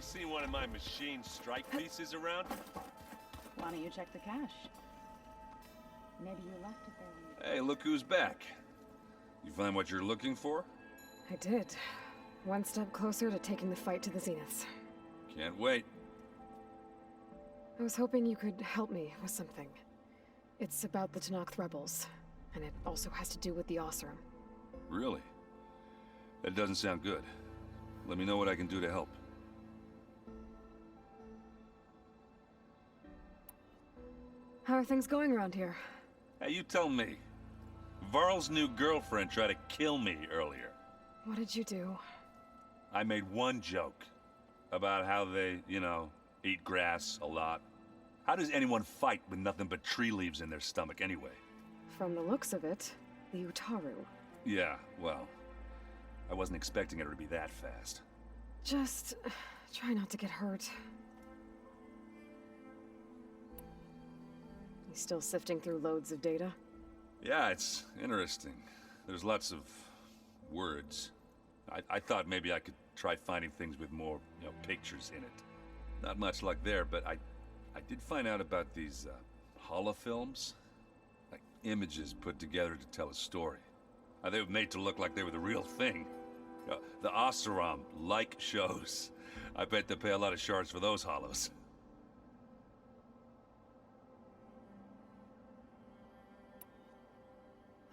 Maybe seen one of my machine strike pieces around? Why don't you check the cache? Maybe you left it there when you... Hey, look who's back. You find what you're looking for? I did. One step closer to taking the fight to the Zeniths. Can't wait. I was hoping you could help me with something. It's about the Tenakth rebels, and it also has to do with the Oseram. Really? That doesn't sound good. Let me know what I can do to help. How are things going around here? Hey, you tell me. Varl's new girlfriend tried to kill me earlier. What did you do? I made one joke about how they, eat grass a lot. How does anyone fight with nothing but tree leaves in their stomach anyway? From the looks of it, the Utaru. Yeah, well, I wasn't expecting her to be that fast. Just try not to get hurt. You still sifting through loads of data? Yeah, it's interesting. There's lots of words. I thought maybe I could try finding things with more, pictures in it. Not much luck there, but I did find out about these holofilms. Like images put together to tell a story. They were made to look like they were the real thing. The Oseram like shows. I bet they pay a lot of shards for those hollows.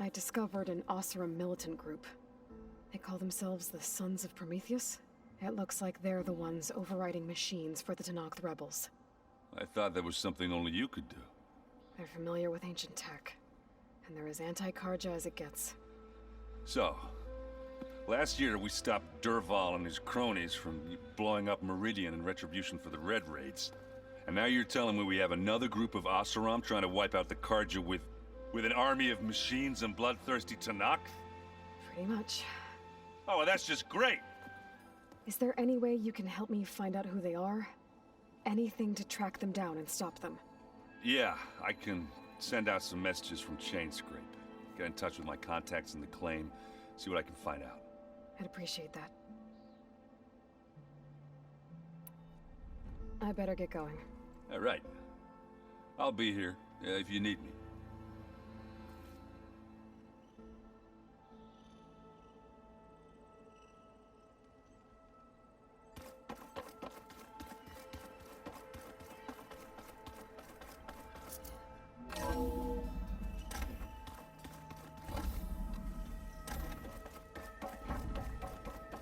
I discovered an Oseram militant group. They call themselves the Sons of Prometheus. It looks like they're the ones overriding machines for the Tenakth rebels. I thought that was something only you could do. They're familiar with ancient tech, and they're as anti-Karja as it gets. So, last year we stopped Durval and his cronies from blowing up Meridian in retribution for the Red Raids. And now you're telling me we have another group of Oseram trying to wipe out the Karja with an army of machines and bloodthirsty Tenakth? Pretty much. Oh, well, that's just great! Is there any way you can help me find out who they are? Anything to track them down and stop them? Yeah, I can send out some messages from Chainscrape. Get in touch with my contacts in the claim, see what I can find out. I'd appreciate that. I better get going. All right. I'll be here if you need me.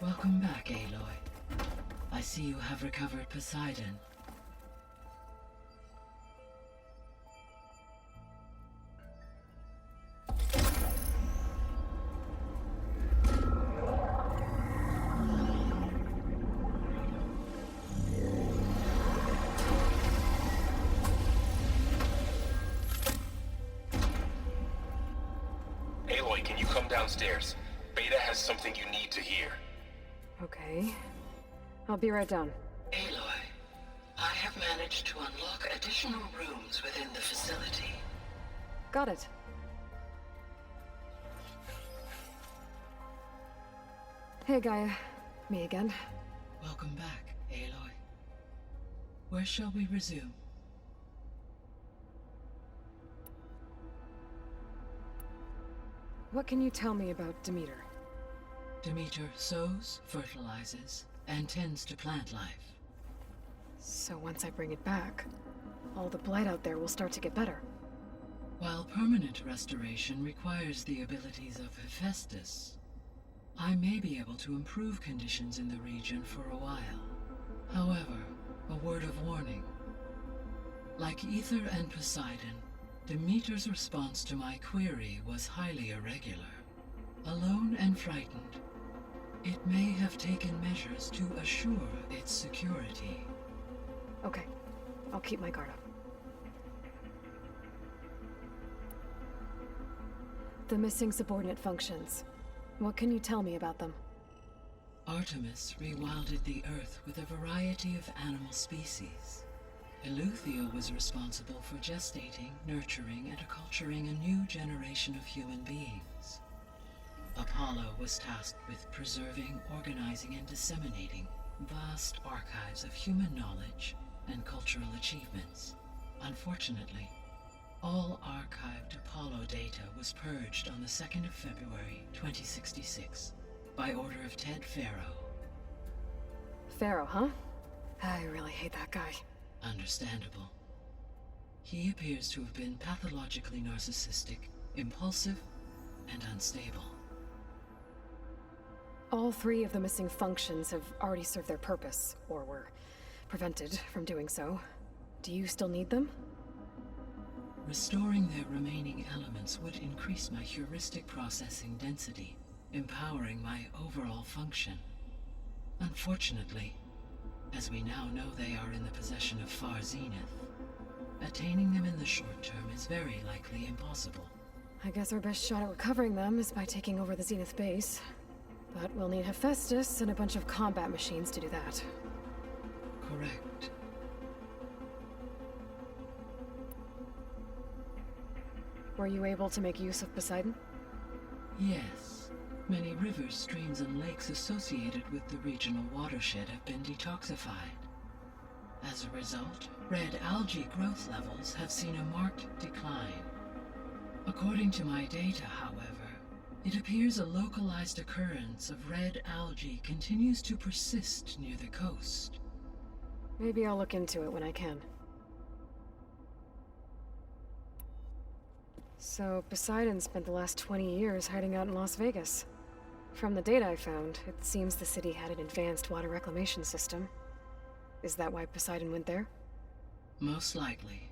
Welcome back, Aloy. I see you have recovered Poseidon. Aloy, can you come downstairs? Beta has something you need to hear. Okay. I'll be right down. Aloy, I have managed to unlock additional rooms within the facility. Got it. Hey, Gaia. Me again. Welcome back, Aloy. Where shall we resume? What can you tell me about Demeter? Demeter sows, fertilizes, and tends to plant life. So once I bring it back, all the blight out there will start to get better. While permanent restoration requires the abilities of Hephaestus, I may be able to improve conditions in the region for a while. However, a word of warning. Like Ether and Poseidon, Demeter's response to my query was highly irregular. Alone and frightened, it may have taken measures to assure its security. Okay. I'll keep my guard up. The missing subordinate functions. What can you tell me about them? Artemis rewilded the Earth with a variety of animal species. Eleuthia was responsible for gestating, nurturing, and acculturating a new generation of human beings. Apollo was tasked with preserving, organizing, and disseminating vast archives of human knowledge and cultural achievements. Unfortunately, all archived Apollo data was purged on the 2nd of February, 2066, by order of Ted Farrow. Pharaoh, huh? I really hate that guy. Understandable. He appears to have been pathologically narcissistic, impulsive, and unstable. All 3 of the missing functions have already served their purpose, or were prevented from doing so. Do you still need them? Restoring their remaining elements would increase my heuristic processing density, empowering my overall function. Unfortunately, as we now know they are in the possession of Far Zenith, attaining them in the short term is very likely impossible. I guess our best shot at recovering them is by taking over the Zenith base. But we'll need Hephaestus and a bunch of combat machines to do that. Correct. Were you able to make use of Poseidon? Yes. Many rivers, streams, and lakes associated with the regional watershed have been detoxified. As a result, red algae growth levels have seen a marked decline. According to my data, however, it appears a localized occurrence of red algae continues to persist near the coast. Maybe I'll look into it when I can. So, Poseidon spent the last 20 years hiding out in Las Vegas. From the data I found, it seems the city had an advanced water reclamation system. Is that why Poseidon went there? Most likely.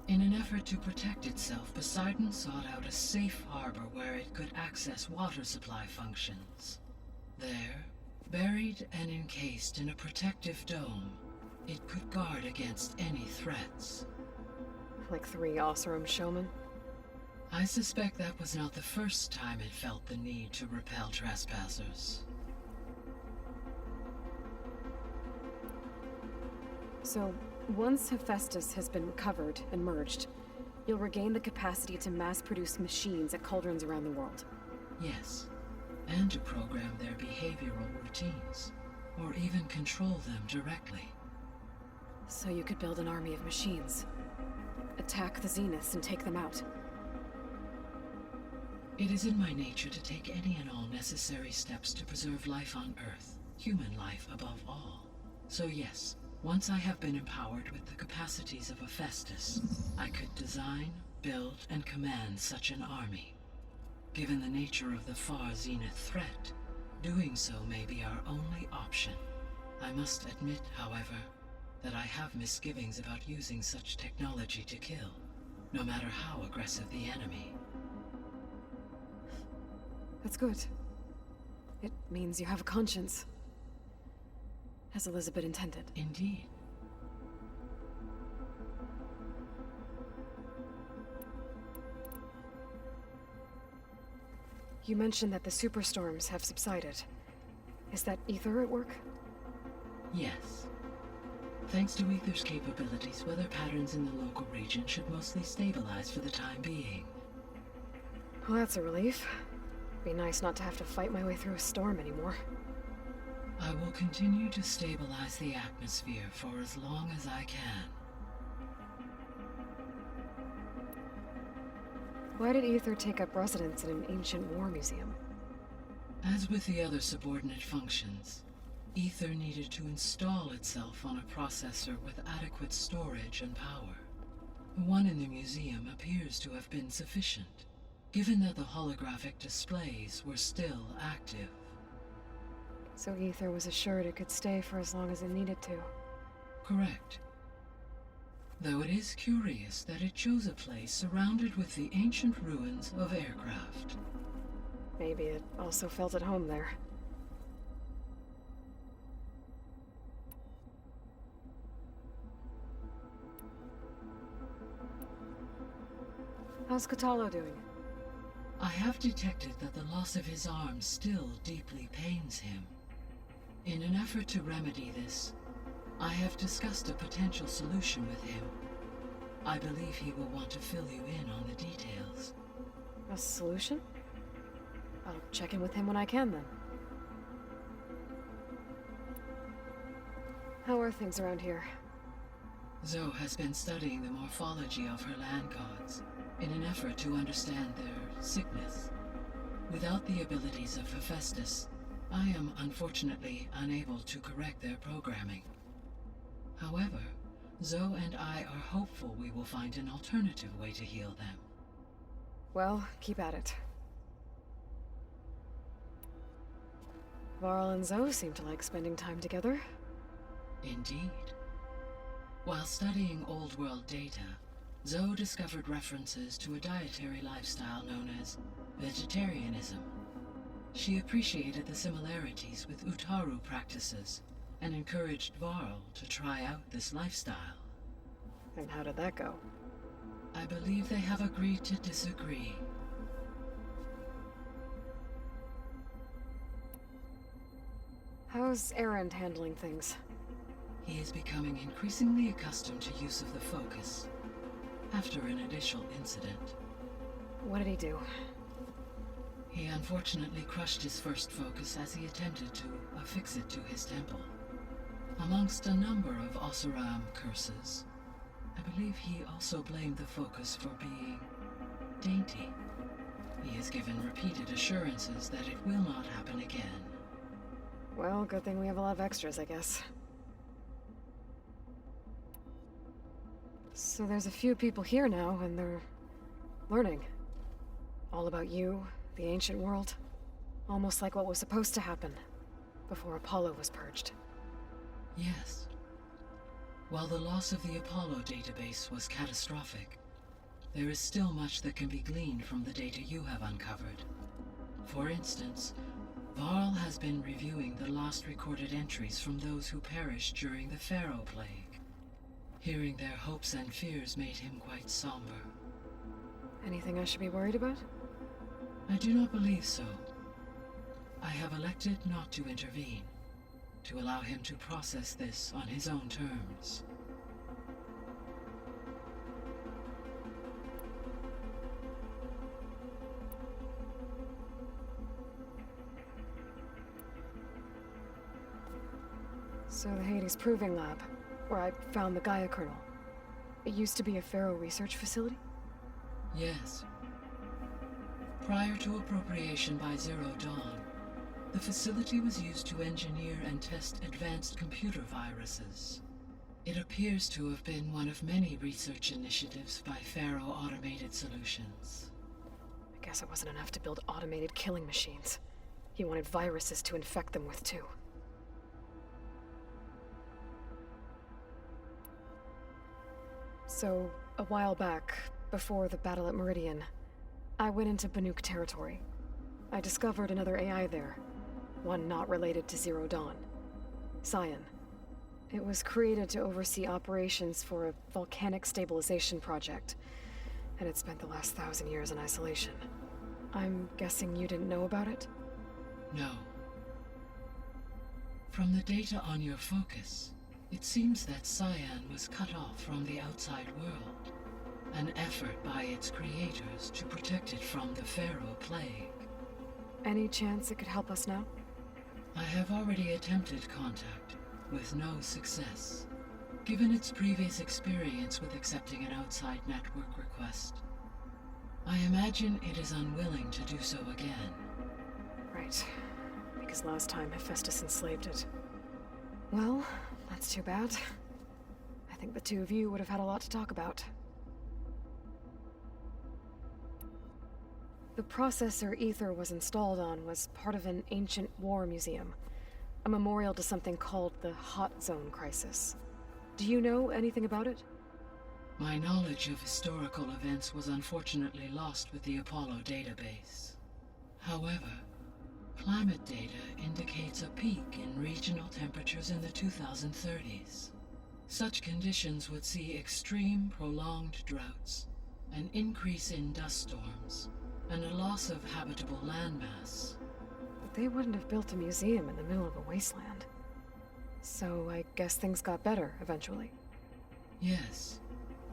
In an effort to protect itself, Poseidon sought out a safe harbor where it could access water supply functions. There, buried and encased in a protective dome, it could guard against any threats. Like 3 Oseram showmen? I suspect that was not the first time it felt the need to repel trespassers. So, once Hephaestus has been recovered and merged, you'll regain the capacity to mass-produce machines at cauldrons around the world. Yes, and to program their behavioral routines, or even control them directly. So you could build an army of machines. Attack the Zeniths and take them out. It is in my nature to take any and all necessary steps to preserve life on Earth, human life above all. So yes, once I have been empowered with the capacities of Hephaestus, I could design, build, and command such an army. Given the nature of the Far Zenith threat, doing so may be our only option. I must admit, however, that I have misgivings about using such technology to kill, no matter how aggressive the enemy. That's good. It means you have a conscience. As Elizabeth intended. Indeed. You mentioned that the superstorms have subsided. Is that Ether at work? Yes. Thanks to Ether's capabilities, weather patterns in the local region should mostly stabilize for the time being. Well, that's a relief. Be nice not to have to fight my way through a storm anymore. I will continue to stabilize the atmosphere for as long as I can. Why did Ether take up residence in an ancient war museum? As with the other subordinate functions, Ether needed to install itself on a processor with adequate storage and power. The one in the museum appears to have been sufficient, given that the holographic displays were still active. So Ether was assured it could stay for as long as it needed to. Correct. Though it is curious that it chose a place surrounded with the ancient ruins of aircraft. Maybe it also felt at home there. How's Catalo doing? I have detected that the loss of his arm still deeply pains him. In an effort to remedy this, I have discussed a potential solution with him. I believe he will want to fill you in on the details. A solution? I'll check in with him when I can, then. How are things around here? Zoe has been studying the morphology of her land gods in an effort to understand their sickness. Without the abilities of Hephaestus, I am unfortunately unable to correct their programming. However, Zoe and I are hopeful we will find an alternative way to heal them. Well, keep at it. Varl and Zoe seem to like spending time together. Indeed. While studying Old World data, Zoe discovered references to a dietary lifestyle known as vegetarianism. She appreciated the similarities with Utaru practices and encouraged Varl to try out this lifestyle. And how did that go? I believe they have agreed to disagree. How's Erend handling things? He is becoming increasingly accustomed to use of the focus after an initial incident. What did he do? He unfortunately crushed his first focus as he attempted to affix it to his temple. Amongst a number of Oseram curses, I believe he also blamed the focus for being dainty. He has given repeated assurances that it will not happen again. Well, good thing we have a lot of extras, I guess. So there's a few people here now, and they're learning. All about you, the ancient world. Almost like what was supposed to happen before Apollo was purged. Yes. While the loss of the Apollo database was catastrophic, there is still much that can be gleaned from the data you have uncovered. For instance, Varl has been reviewing the last recorded entries from those who perished during the Pharaoh Plague. Hearing their hopes and fears made him quite somber. Anything I should be worried about? I do not believe so. I have elected not to intervene, to allow him to process this on his own terms. So the Hades Proving Lab, where I found the Gaia kernel. It used to be a Pharaoh research facility? Yes. Prior to appropriation by Zero Dawn, the facility was used to engineer and test advanced computer viruses. It appears to have been one of many research initiatives by Pharaoh Automated Solutions. I guess it wasn't enough to build automated killing machines. He wanted viruses to infect them with, too. So, a while back, before the battle at Meridian, I went into Banuk territory. I discovered another AI there, one not related to Zero Dawn. Cyan. It was created to oversee operations for a volcanic stabilization project, and it spent the last 1,000 years in isolation. I'm guessing you didn't know about it? No. From the data on your focus, it seems that Cyan was cut off from the outside world, an effort by its creators to protect it from the Pharaoh Plague. Any chance it could help us now? I have already attempted contact, with no success. Given its previous experience with accepting an outside network request, I imagine it is unwilling to do so again. Right. Because last time Hephaestus enslaved it. Well, that's too bad. I think the two of you would have had a lot to talk about. The processor Ether was installed on was part of an ancient war museum, a memorial to something called the Hot Zone Crisis. Do you know anything about it? My knowledge of historical events was unfortunately lost with the Apollo database. However, climate data indicates a peak in regional temperatures in the 2030s. Such conditions would see extreme, prolonged droughts, an increase in dust storms, and a loss of habitable landmass. But they wouldn't have built a museum in the middle of a wasteland. So I guess things got better eventually. Yes.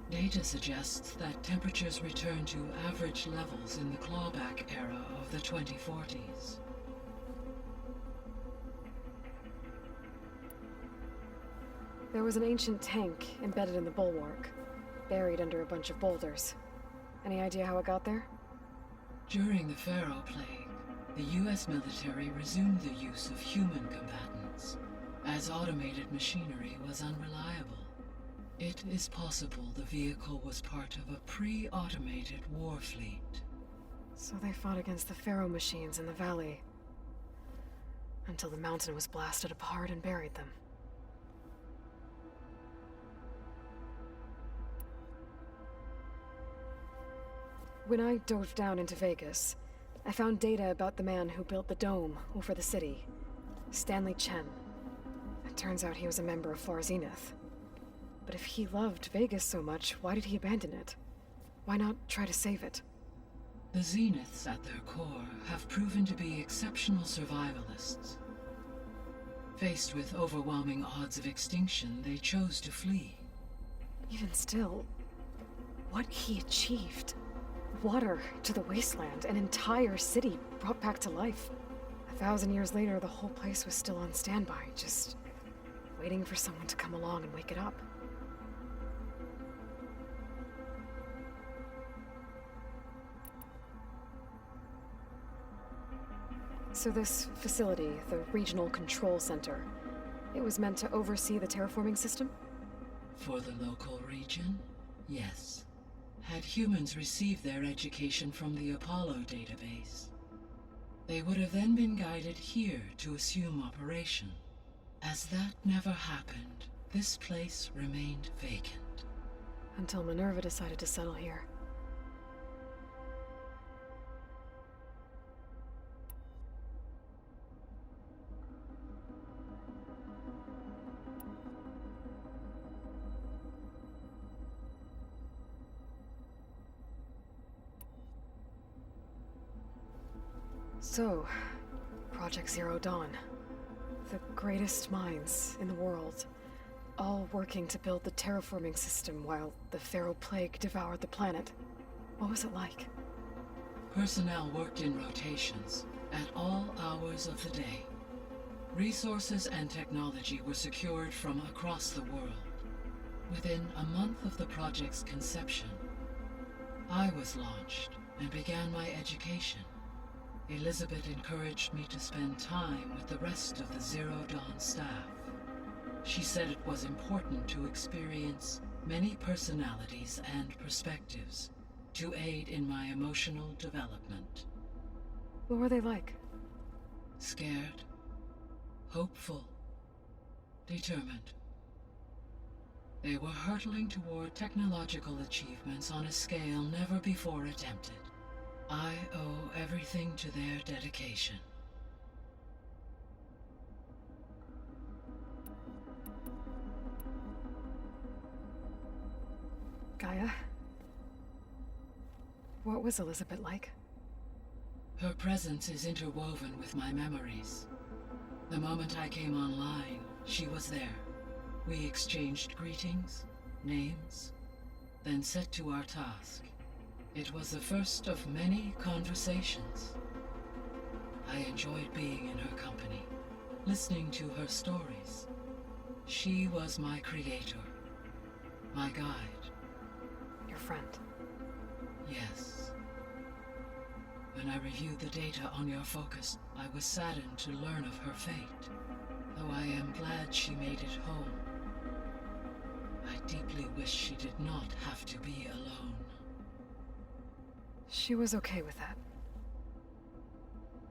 Data suggests that temperatures returned to average levels in the clawback era of the 2040s. There was an ancient tank embedded in the bulwark, buried under a bunch of boulders. Any idea how it got there? During the Pharaoh Plague, the US military resumed the use of human combatants, as automated machinery was unreliable. It is possible the vehicle was part of a pre-automated war fleet. So they fought against the Pharaoh machines in the valley, until the mountain was blasted apart and buried them. When I dove down into Vegas, I found data about the man who built the dome over the city, Stanley Chen. It turns out he was a member of Far Zenith. But if he loved Vegas so much, why did he abandon it? Why not try to save it? The Zeniths at their core have proven to be exceptional survivalists. Faced with overwhelming odds of extinction, they chose to flee. Even still, what he achieved. Water to the wasteland, an entire city brought back to life. 1,000 years later, the whole place was still on standby, just waiting for someone to come along and wake it up. So this facility, the Regional Control Center, it was meant to oversee the terraforming system? For the local region, yes. Had humans received their education from the Apollo database, they would have then been guided here to assume operation. As that never happened, this place remained vacant. Until Minerva decided to settle here. So, Project Zero Dawn. The greatest minds in the world, all working to build the terraforming system while the Pharaoh Plague devoured the planet. What was it like? Personnel worked in rotations, at all hours of the day. Resources and technology were secured from across the world. Within a month of the project's conception, I was launched and began my education. Elizabeth encouraged me to spend time with the rest of the Zero Dawn staff. She said it was important to experience many personalities and perspectives to aid in my emotional development. What were they like? Scared, hopeful, determined. They were hurtling toward technological achievements on a scale never before attempted. I owe everything to their dedication. Gaia? What was Elizabeth like? Her presence is interwoven with my memories. The moment I came online, she was there. We exchanged greetings, names, then set to our task. It was the first of many conversations. I enjoyed being in her company, listening to her stories. She was my creator, my guide. Your friend. Yes. When I reviewed the data on your focus, I was saddened to learn of her fate, though I am glad she made it home. I deeply wish she did not have to be alone. She was okay with that.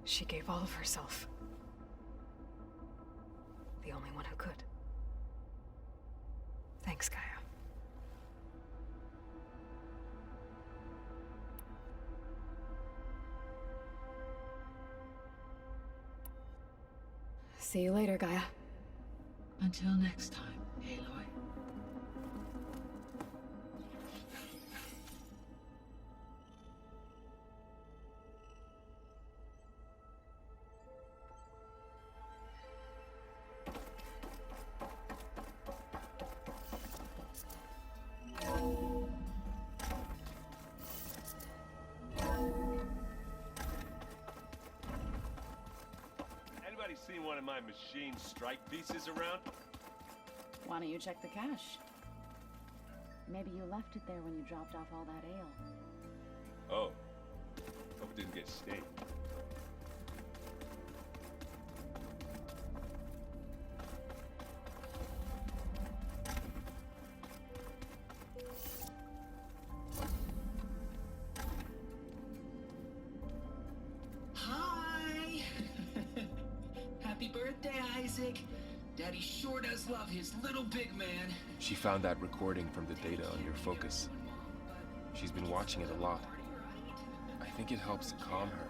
She gave all of herself. The only one who could. Thanks, Gaia. See you later, Gaia. Until next time, Aloy. Anybody seen one of my machine strike pieces around? Why don't you check the cache? Maybe you left it there when you dropped off all that ale. Oh. Hope it didn't get stained. Hi! Happy birthday, Isaac. Daddy sure does love his little big man. She found that recording from the data on your focus. She's been watching it a lot. I think it helps calm her.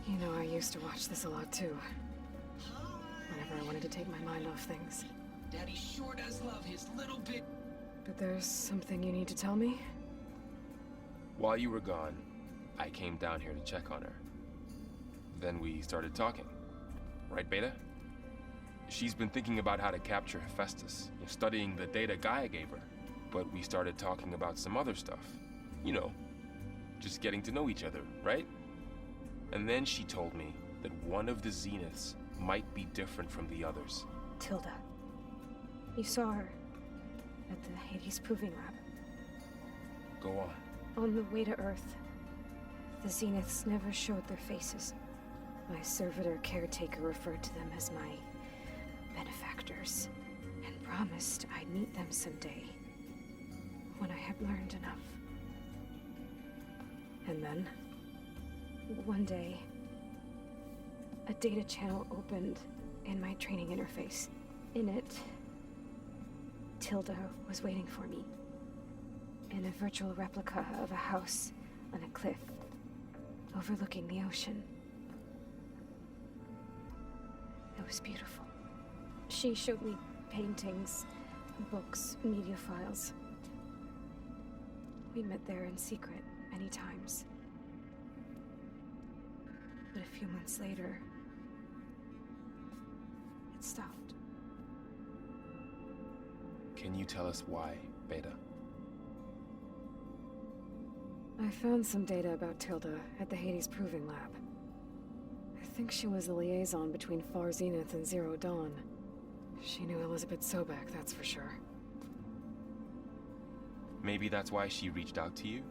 You know, I used to watch this a lot too. Whenever I wanted to take my mind off things. Daddy sure does love his little big... But there's something you need to tell me? While you were gone, I came down here to check on her. Then we started talking. Right, Beta? She's been thinking about how to capture Hephaestus, studying the data Gaia gave her. But we started talking about some other stuff. You know, just getting to know each other, right? And then she told me that one of the Zeniths might be different from the others. Tilda. You saw her at the Hades Proving Lab. Go on. On the way to Earth, the Zeniths never showed their faces. My servitor caretaker referred to them as my benefactors, and promised I'd meet them someday, when I had learned enough. And then? One day, a data channel opened in my training interface. In it, Tilda was waiting for me, in a virtual replica of a house on a cliff overlooking the ocean. It was beautiful. She showed me paintings, books, media files. We met there in secret many times. But a few months later, it stopped. Can you tell us why, Beta? I found some data about Tilda at the Hades Proving Lab. I think she was the liaison between Far Zenith and Zero Dawn. She knew Elizabeth Sobek, that's for sure. Maybe that's why she reached out to you?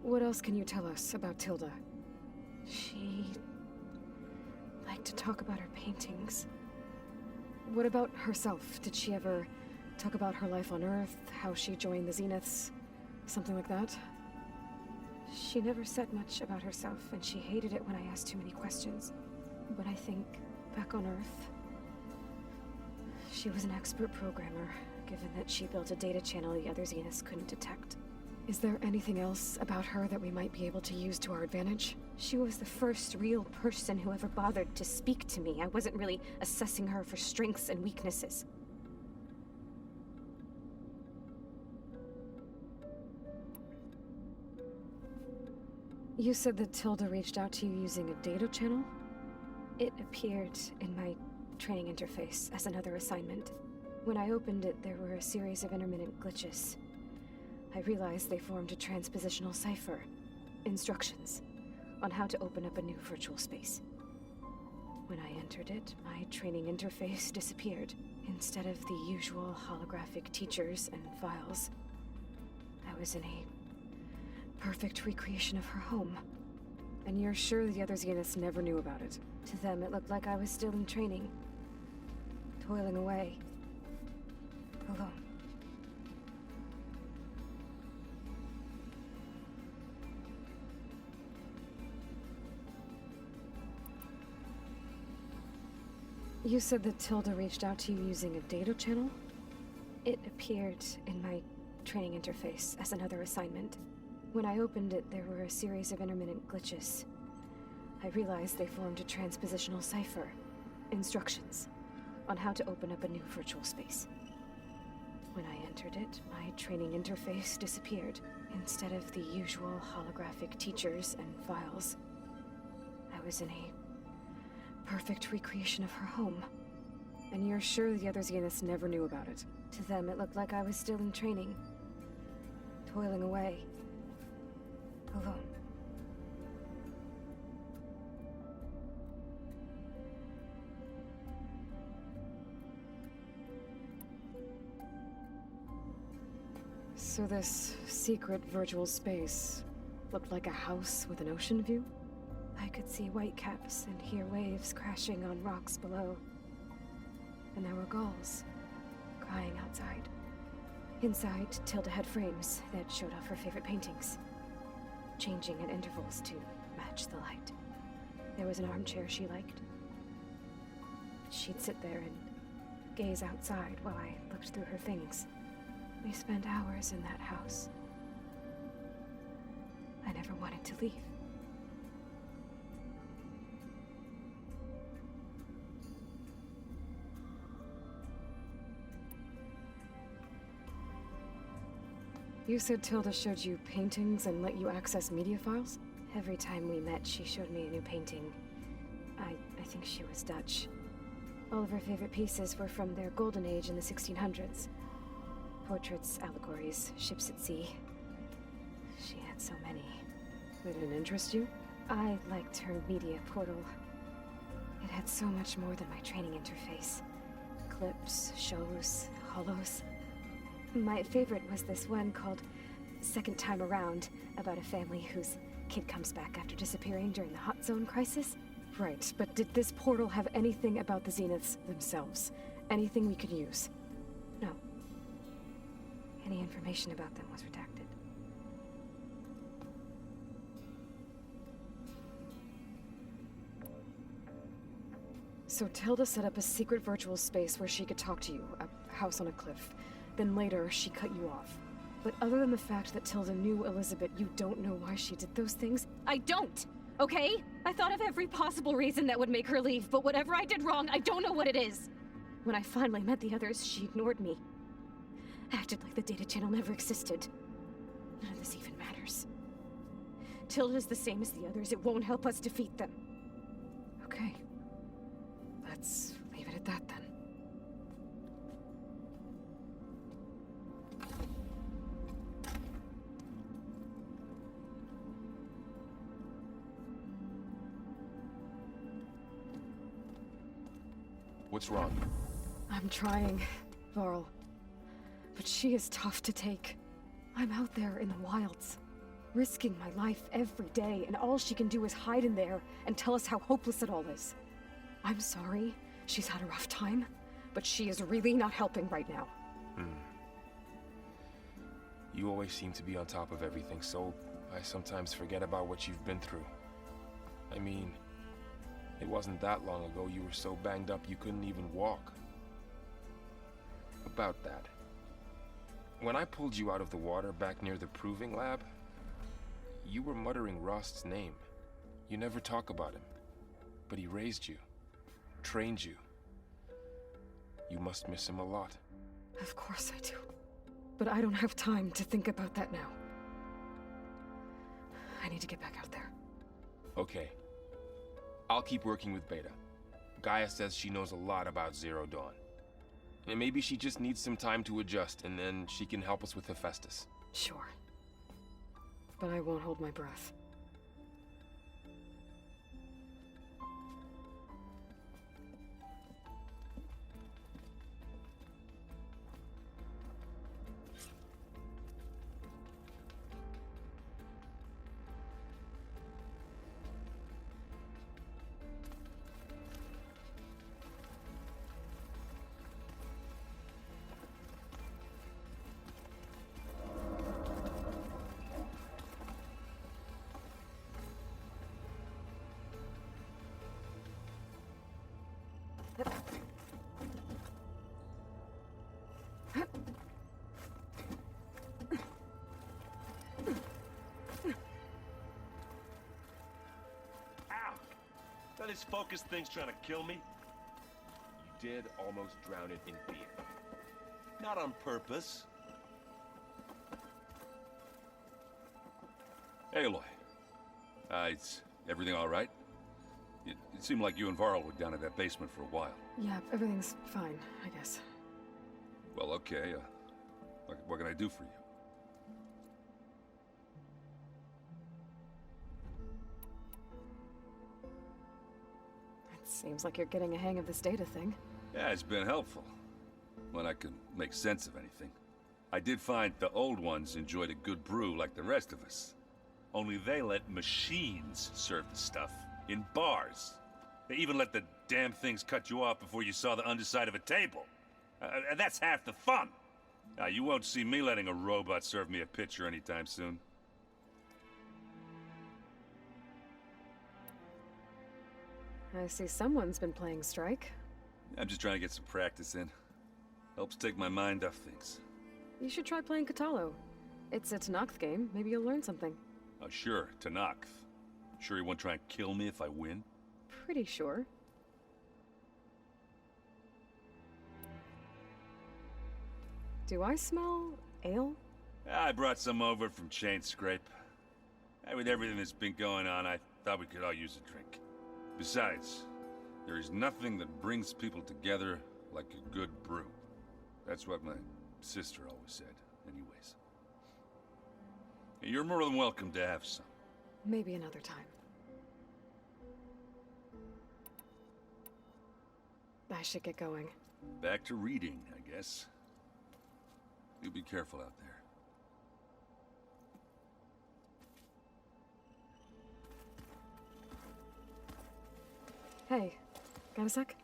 What else can you tell us about Tilda? She liked to talk about her paintings. What about herself? Did she ever talk about her life on Earth, how she joined the Zeniths, something like that? She never said much about herself, and she hated it when I asked too many questions. But I think, back on Earth, she was an expert programmer, given that she built a data channel the other Zeniths couldn't detect. Is there anything else about her that we might be able to use to our advantage? She was the first real person who ever bothered to speak to me. I wasn't really assessing her for strengths and weaknesses. You said that Tilda reached out to you using a data channel? It appeared in my training interface as another assignment. When I opened it, there were a series of intermittent glitches. I realized they formed a transpositional cipher. Instructions on how to open up a new virtual space. When I entered it, my training interface disappeared. Instead of the usual holographic teachers and files, I was in a perfect recreation of her home. And you're sure the other Zeniths never knew about it? To them, it looked like I was still in training, toiling away, alone. You said that Tilda reached out to you using a data channel? It appeared in my training interface as another assignment. When I opened it, there were a series of intermittent glitches. I realized they formed a transpositional cipher. Instructions on how to open up a new virtual space. When I entered it, my training interface disappeared. Instead of the usual holographic teachers and files, I was in a perfect recreation of her home. And you're sure the other Zeniths never knew about it? To them, it looked like I was still in training, toiling away. Alone. So this secret virtual space looked like a house with an ocean view? I could see whitecaps and hear waves crashing on rocks below. And there were gulls crying outside. Inside, Tilda had frames that showed off her favorite paintings, changing at intervals to match the light. There was an armchair she liked. She'd sit there and gaze outside while I looked through her things. We spent hours in that house. I never wanted to leave. You said Tilda showed you paintings and let you access media files? Every time we met, she showed me a new painting. I think she was Dutch. All of her favorite pieces were from their golden age in the 1600s. Portraits, allegories, ships at sea. She had so many. They didn't interest you? I liked her media portal. It had so much more than my training interface. Clips, shows, holos. My favorite was this one called Second Time Around, about a family whose kid comes back after disappearing during the Hot Zone crisis. Right, but did this portal have anything about the Zeniths themselves? Anything we could use? No. Any information about them was redacted. So Tilda set up a secret virtual space where she could talk to you, a house on a cliff. Then later, she cut you off. But other than the fact that Tilda knew Elizabeth, you don't know why she did those things? I don't! Okay? I thought of every possible reason that would make her leave, but whatever I did wrong, I don't know what it is. When I finally met the others, she ignored me. Acted like the data channel never existed. None of this even matters. Tilda's the same as the others. It won't help us defeat them. Okay. Let's leave it at that then. What's wrong? I'm trying, Varl. But she is tough to take. I'm out there in the wilds, risking my life every day, and all she can do is hide in there and tell us how hopeless it all is. I'm sorry, she's had a rough time, but she is really not helping right now. You always seem to be on top of everything, so I sometimes forget about what you've been through. I mean, it wasn't that long ago you were so banged up you couldn't even walk. About that. When I pulled you out of the water back near the proving lab, you were muttering Rost's name. You never talk about him. But he raised you, trained you. You must miss him a lot. Of course I do. But I don't have time to think about that now. I need to get back out there. Okay. I'll keep working with Beta. Gaia says she knows a lot about Zero Dawn. And maybe she just needs some time to adjust, and then she can help us with Hephaestus. Sure. But I won't hold my breath. That this focus thing's trying to kill me? You did almost drown it in beer. Not on purpose. Aloy. Is everything all right? It seemed like you and Varl were down in that basement for a while. Yeah, everything's fine, I guess. Well, okay. What can I do for you? Seems like you're getting a hang of this data thing. Yeah, it's been helpful. When I could make sense of anything. I did find the old ones enjoyed a good brew like the rest of us. Only they let machines serve the stuff in bars. They even let the damn things cut you off before you saw the underside of a table. And that's half the fun. Now, you won't see me letting a robot serve me a pitcher anytime soon. I see someone's been playing Strike. I'm just trying to get some practice in. Helps take my mind off things. You should try playing Katalo. It's a Tanakh game. Maybe you'll learn something. Oh, sure, Tanakh. Sure he won't try and kill me if I win? Pretty sure. Do I smell ale? I brought some over from Chain Scrape. With everything that's been going on, I thought we could all use a drink. Besides, there is nothing that brings people together like a good brew. That's what my sister always said, anyways. You're more than welcome to have some. Maybe another time. I should get going. Back to reading, I guess. You be careful out there. Hey, got a sec?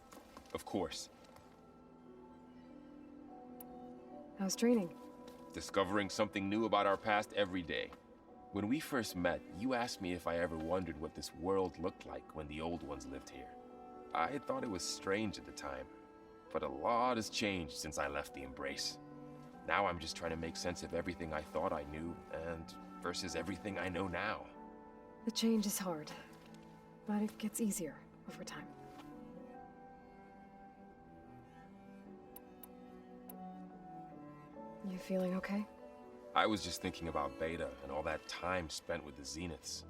Of course. How's training? Discovering something new about our past every day. When we first met, you asked me if I ever wondered what this world looked like when the old ones lived here. I thought it was strange at the time, but a lot has changed since I left the Embrace. Now I'm just trying to make sense of everything I thought I knew, and versus everything I know now. The change is hard, but it gets easier over time. You feeling okay? I was just thinking about Beta and all that time spent with the Zeniths.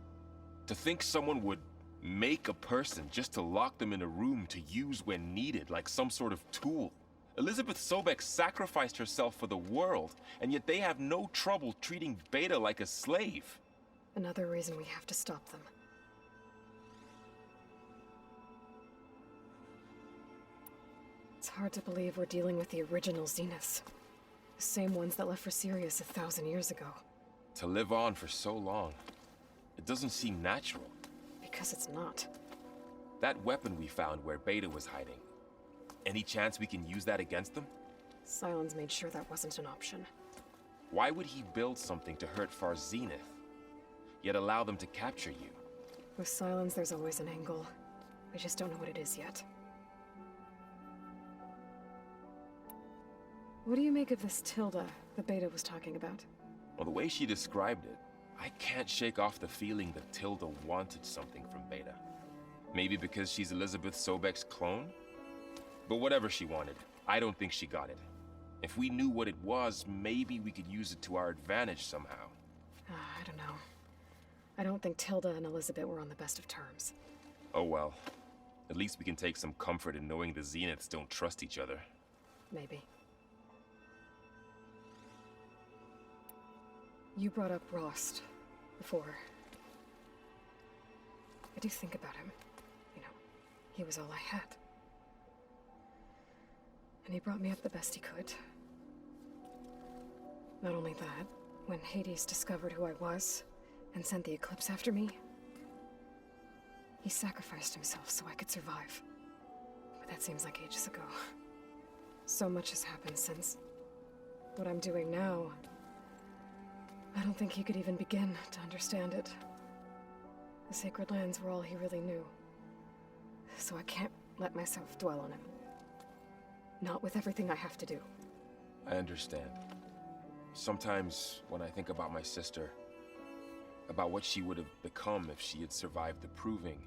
To think someone would make a person just to lock them in a room to use when needed, like some sort of tool. Elizabeth Sobek sacrificed herself for the world, and yet they have no trouble treating Beta like a slave. Another reason we have to stop them. It's hard to believe we're dealing with the original Zeniths. The same ones that left for Sirius 1,000 years ago. To live on for so long, it doesn't seem natural. Because it's not. That weapon we found where Beta was hiding. Any chance we can use that against them? Sylens made sure that wasn't an option. Why would he build something to hurt Far Zenith, yet allow them to capture you? With Sylens, there's always an angle. We just don't know what it is yet. What do you make of this Tilda the Beta was talking about? Well, the way she described it, I can't shake off the feeling that Tilda wanted something from Beta. Maybe because she's Elizabeth Sobek's clone? But whatever she wanted, I don't think she got it. If we knew what it was, maybe we could use it to our advantage somehow. I don't know. I don't think Tilda and Elizabeth were on the best of terms. Oh well. At least we can take some comfort in knowing the Zeniths don't trust each other. Maybe. You brought up Rost before. I do think about him. You know, he was all I had. And he brought me up the best he could. Not only that, when Hades discovered who I was and sent the Eclipse after me, he sacrificed himself so I could survive. But that seems like ages ago. So much has happened since. What I'm doing now, I don't think he could even begin to understand it. The Sacred Lands were all he really knew. So I can't let myself dwell on him. Not with everything I have to do. I understand. Sometimes, when I think about my sister, about what she would have become if she had survived the Proving,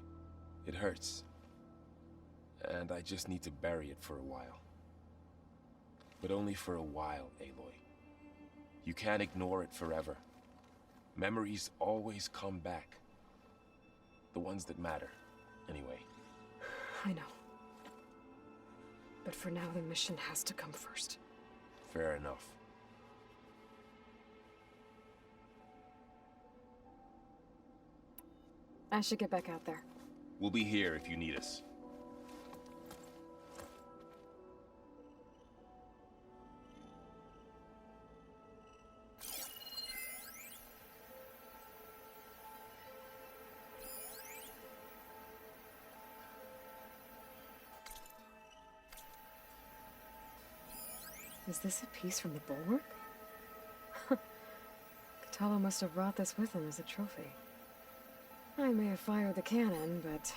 it hurts. And I just need to bury it for a while. But only for a while, Aloy. You can't ignore it forever. Memories always come back. The ones that matter, anyway. I know. But for now, the mission has to come first. Fair enough. I should get back out there. We'll be here if you need us. Is this a piece from the bulwark? Katalo must have brought this with him as a trophy. I may have fired the cannon, but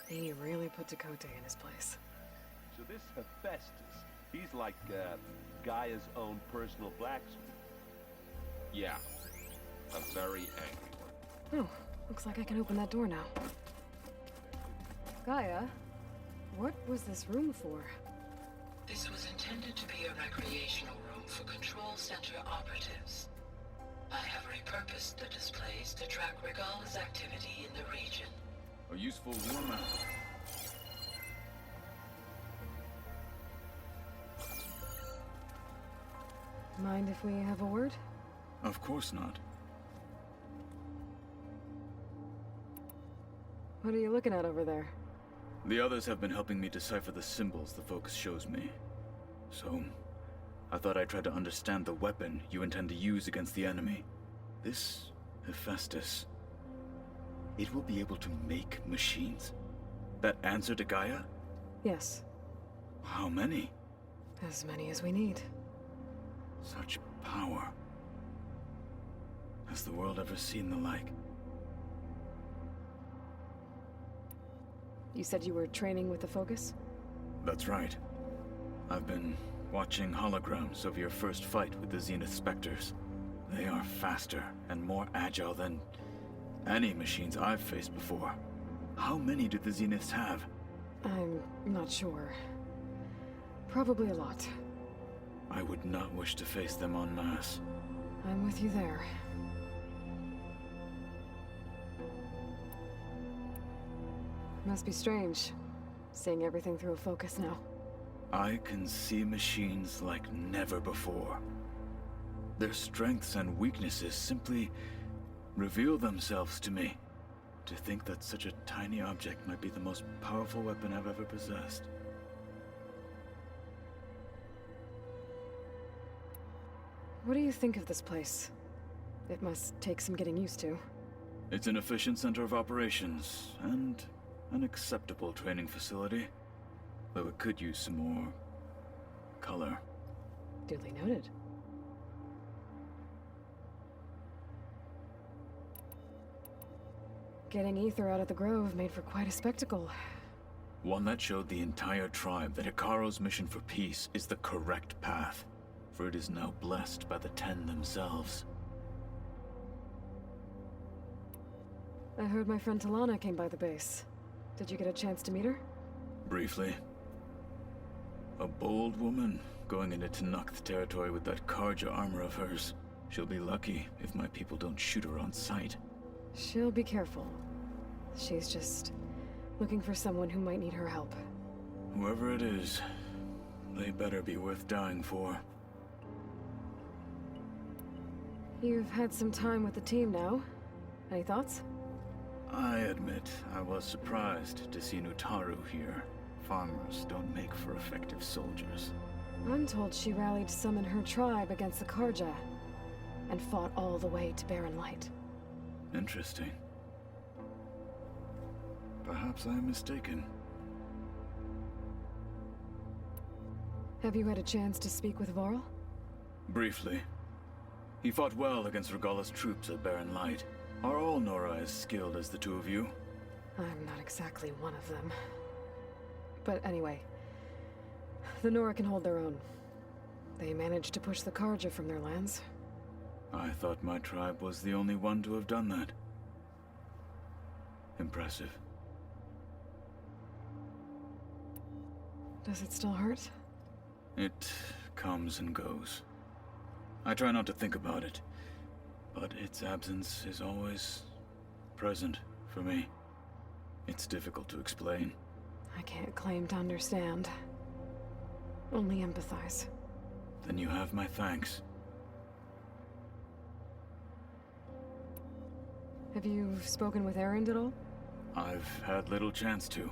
he really put Dakota in his place. So this Hephaestus, he's like, Gaia's own personal blacksmith. Yeah. A very angry one. Oh, looks like I can open that door now. Gaia, what was this room for? This was intended to be a recreational room for Control Center operatives. I have repurposed the displays to track Regala's activity in the region. A useful warm-up. Mind if we have a word? Of course not. What are you looking at over there? The others have been helping me decipher the symbols the focus shows me. So, I thought I'd try to understand the weapon you intend to use against the enemy. This Hephaestus, it will be able to make machines that answer to Gaia? Yes, How many? as many as we need. Such power. Has the world ever seen the like? You said you were training with the focus? That's right. I've been watching holograms of your first fight with the Zenith Spectres. They are faster and more agile than any machines I've faced before. How many do the Zeniths have? I'm not sure. Probably a lot. I would not wish to face them en masse. I'm with you there. Must be strange, seeing everything through a focus now. I can see machines like never before. Their strengths and weaknesses simply reveal themselves to me. To think that such a tiny object might be the most powerful weapon I've ever possessed. What do you think of this place? It must take some getting used to. It's an efficient center of operations, and an acceptable training facility. Though it could use some more color. Duly noted. Getting ether out of the grove made for quite a spectacle. One that showed the entire tribe that Hikaru's mission for peace is the correct path, for it is now blessed by the Ten themselves. I heard my friend Talana came by the base. Did you get a chance to meet her? Briefly. A bold woman going into Tenakth territory with that Karja armor of hers. She'll be lucky if my people don't shoot her on sight. She'll be careful. She's just looking for someone who might need her help. Whoever it is, they better be worth dying for. You've had some time with the team now. Any thoughts? I admit I was surprised to see Nutaru here. Farmers don't make for effective soldiers. I'm told she rallied some in her tribe against the Karja, and fought all the way to Barren Light. Interesting. Perhaps I am mistaken. Have you had a chance to speak with Varl? Briefly. He fought well against Regala's troops at Barren Light. Are all Nora as skilled as the two of you? I'm not exactly one of them. But anyway, the Nora can hold their own. They managed to push the Karja from their lands. I thought my tribe was the only one to have done that. Impressive. Does it still hurt? It comes and goes. I try not to think about it, but its absence is always present for me. It's difficult to explain. I can't claim to understand. Only empathize. Then you have my thanks. Have you spoken with Erend at all? I've had little chance to.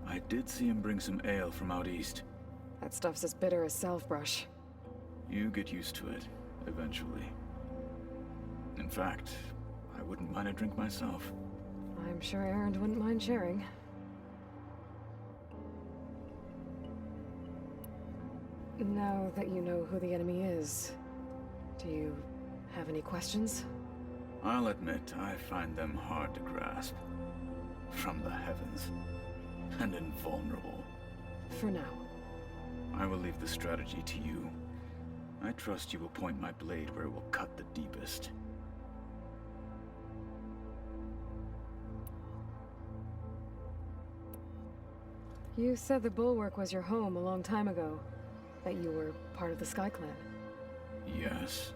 I did see him bring some ale from out east. That stuff's as bitter as self-brush. You get used to it, eventually. In fact, I wouldn't mind a drink myself. I'm sure Erend wouldn't mind sharing. Now that you know who the enemy is, do you have any questions? I'll admit, I find them hard to grasp. From the heavens. And invulnerable. For now. I will leave the strategy to you. I trust you will point my blade where it will cut the deepest. You said the Bulwark was your home a long time ago. That you were part of the Sky Clan. Yes.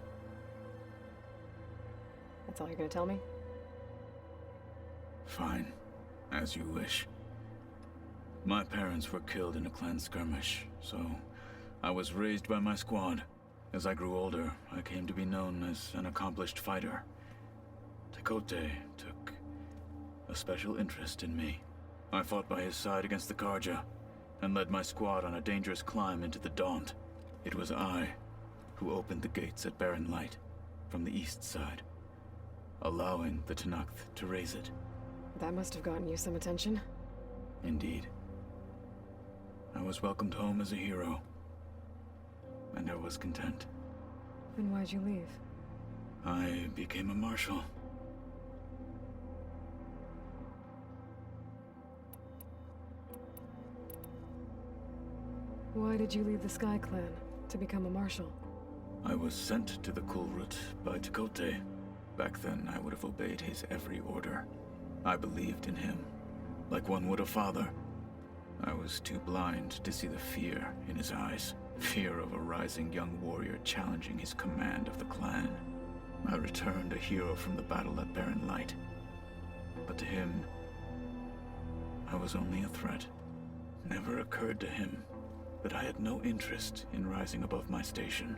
That's all you're gonna tell me? Fine. As you wish. My parents were killed in a clan skirmish, so I was raised by my squad. As I grew older, I came to be known as an accomplished fighter. Tekote took a special interest in me. I fought by his side against the Karja, and led my squad on a dangerous climb into the Daunt. It was I who opened the gates at Barren Light, from the east side, allowing the Tenakth to raise it. That must have gotten you some attention. Indeed. I was welcomed home as a hero, and I was content. Then why'd you leave? I became a marshal. Why did you leave the Sky Clan to become a marshal? I was sent to the Kulrut by Tekote. Back then, I would have obeyed his every order. I believed in him, like one would a father. I was too blind to see the fear in his eyes. Fear of a rising young warrior challenging his command of the clan. I returned a hero from the battle at Barren Light. But to him, I was only a threat. Never occurred to him that I had no interest in rising above my station.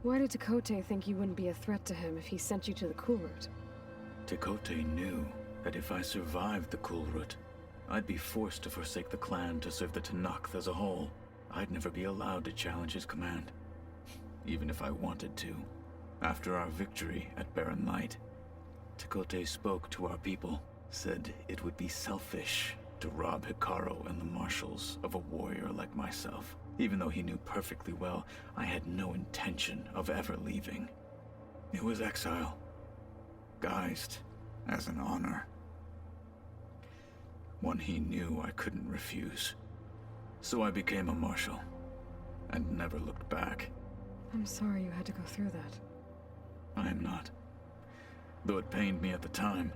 Why did Tekote think you wouldn't be a threat to him if he sent you to the Kulrut? Tekote knew that if I survived the Kulrut, I'd be forced to forsake the clan to serve the Tenakth as a whole. I'd never be allowed to challenge his command, even if I wanted to. After our victory at Barren Light, Tekote spoke to our people, said it would be selfish to rob Hikaru and the marshals of a warrior like myself. Even though he knew perfectly well I had no intention of ever leaving. It was exile, guised as an honor. One he knew I couldn't refuse. So I became a marshal, and never looked back. I'm sorry you had to go through that. I am not. Though it pained me at the time,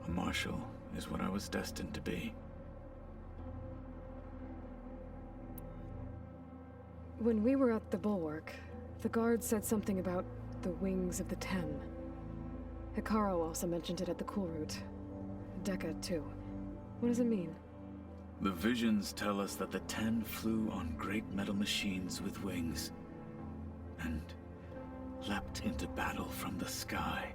a marshal is what I was destined to be. When we were at the Bulwark, the guard said something about the Wings of the Ten. Hikaru also mentioned it at the Kulrut. Dekka, too. What does it mean? The visions tell us that the Ten flew on great metal machines with wings, and leapt into battle from the sky.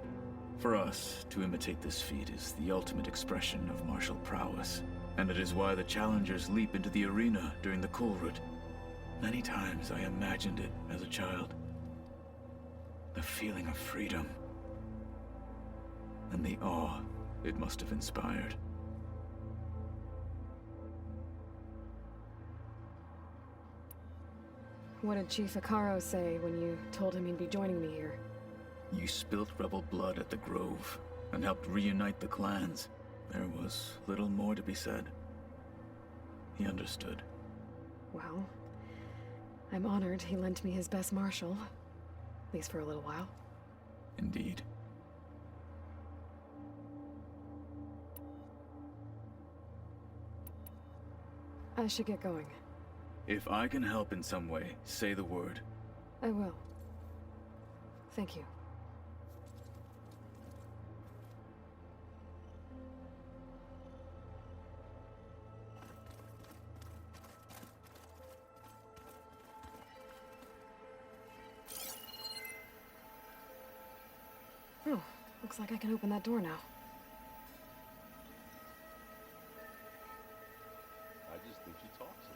For us, to imitate this feat is the ultimate expression of martial prowess, and it is why the challengers leap into the arena during the Kulrut. Many times I imagined it as a child. The feeling of freedom, and the awe it must have inspired. What did Chief Hikaru say when you told him he'd be joining me here? You spilt rebel blood at the Grove, and helped reunite the clans. There was little more to be said. He understood. Well, I'm honored he lent me his best marshal. At least for a little while. Indeed. I should get going. If I can help in some way, say the word. I will. Thank you. Oh, looks like I can open that door now. I just think she talks it.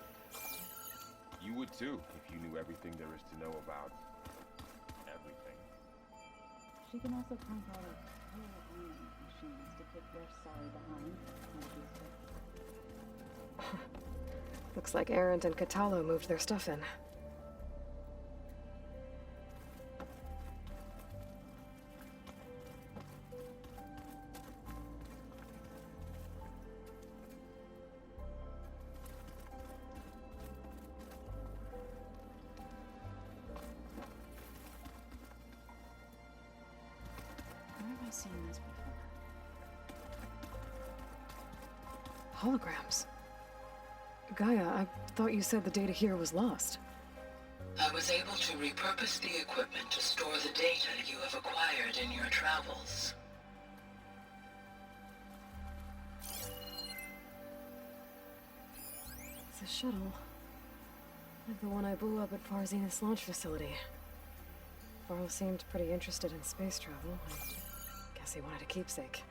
You would too, if you knew everything there is to know about everything. She can also crank out a whole army of machines to put their sorry behind when it gets Looks like Erend and Katalo moved their stuff in. Where have I seen this before? Holograms. Gaia, I thought you said the data here was lost. I was able to repurpose the equipment to store the data you have acquired in your travels. It's a shuttle. Like the one I blew up at Far Zenith's launch facility. Varl seemed pretty interested in space travel. I guess he wanted a keepsake.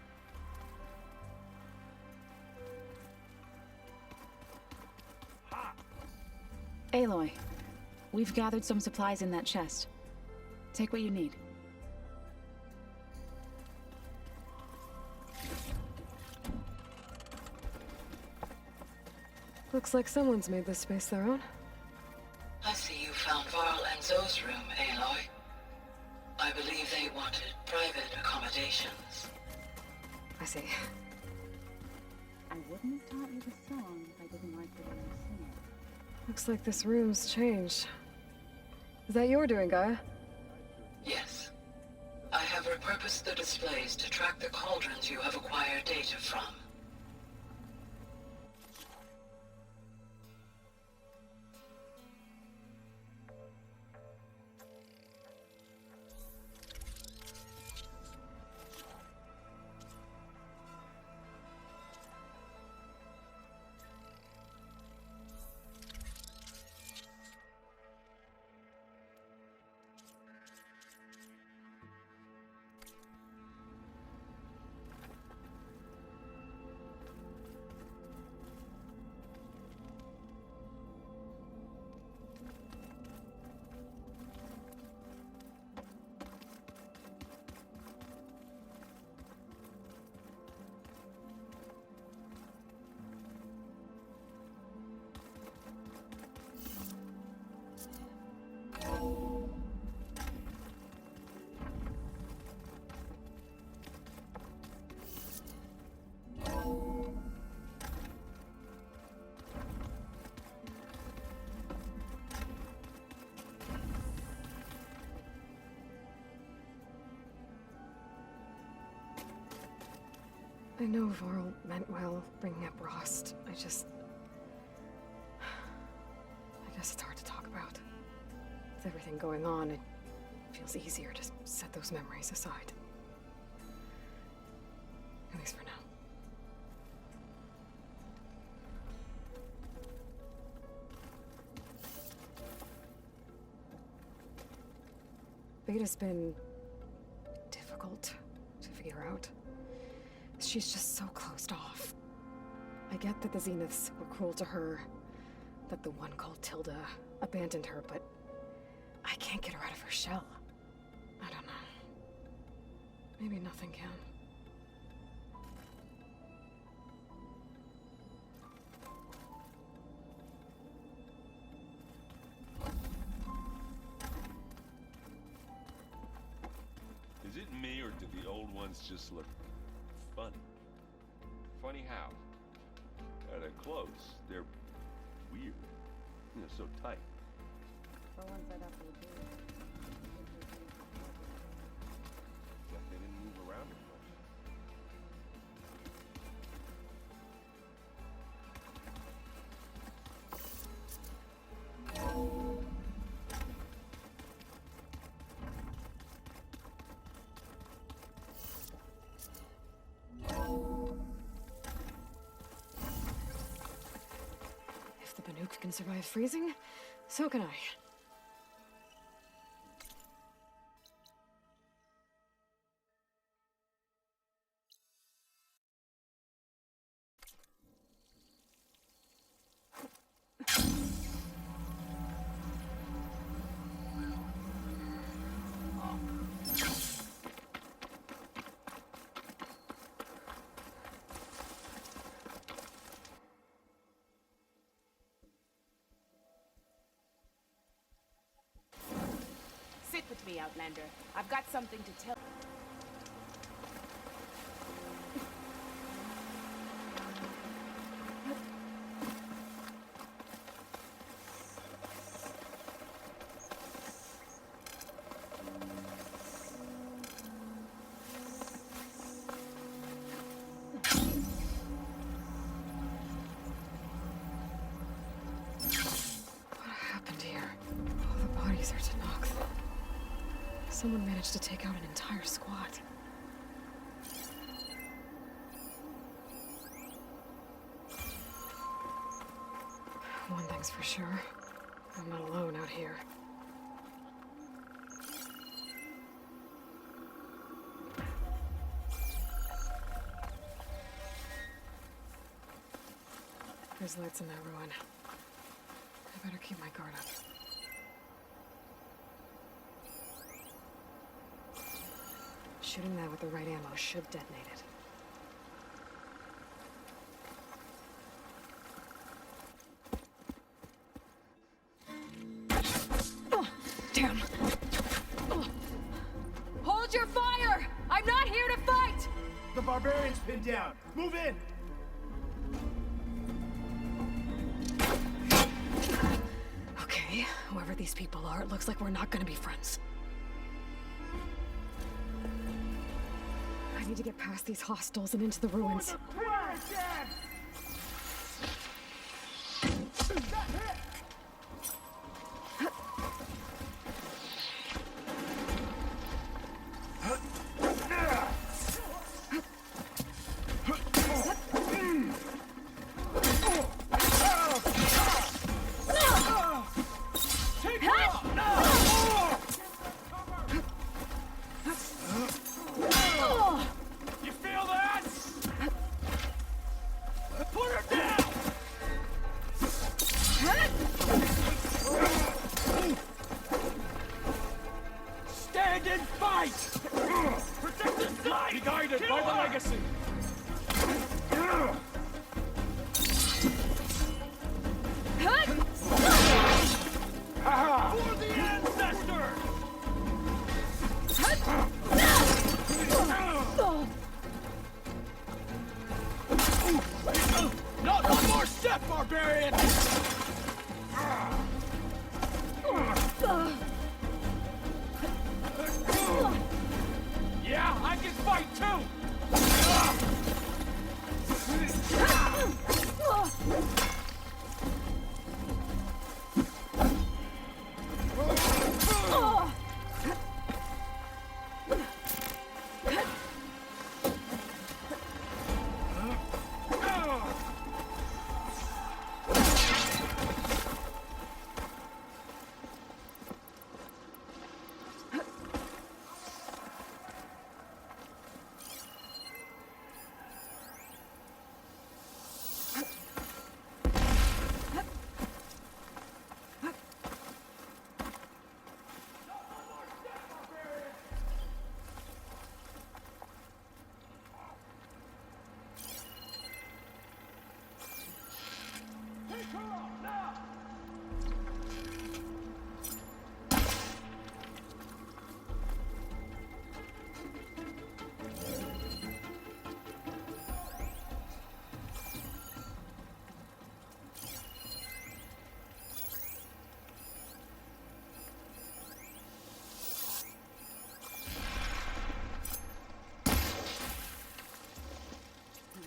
Aloy, we've gathered some supplies in that chest. Take what you need. Looks like someone's made this space their own. I see you found Varl and Zoe's room, Aloy. I believe they wanted private accommodations. I see. I wouldn't have taught you the song if I didn't like the way you sing it. Looks like this room's changed. Is that your doing, Gaia? Yes. I have repurposed the displays to track the cauldrons you have acquired data from. I know Varl meant well, bringing up Rost. I guess it's hard to talk about. With everything going on, it feels easier to set those memories aside. At least for now. Beta's been difficult to figure out. She's just so closed off. I get that the Zeniths were cruel to her, that the one called Tilda abandoned her, but I can't get her out of her shell. I don't know. Maybe nothing can. Is it me, or do the old ones just look funny? Funny how? They're close. They're weird. They're so tight. For once, I'd have to agree. Except they didn't move around as much. If the Banuk can survive freezing, so can I. me, Outlander. I've got something to tell. Someone managed to take out an entire squad. One thing's for sure, I'm not alone out here. There's lights in that ruin. I better keep my guard up. Shooting that with the right ammo should detonate it. Oh, damn! Oh. Hold your fire! I'm not here to fight! The barbarian's pinned down. Move in! Okay, whoever these people are, it looks like we're not gonna be friends. I need to get past these hostiles and into the ruins.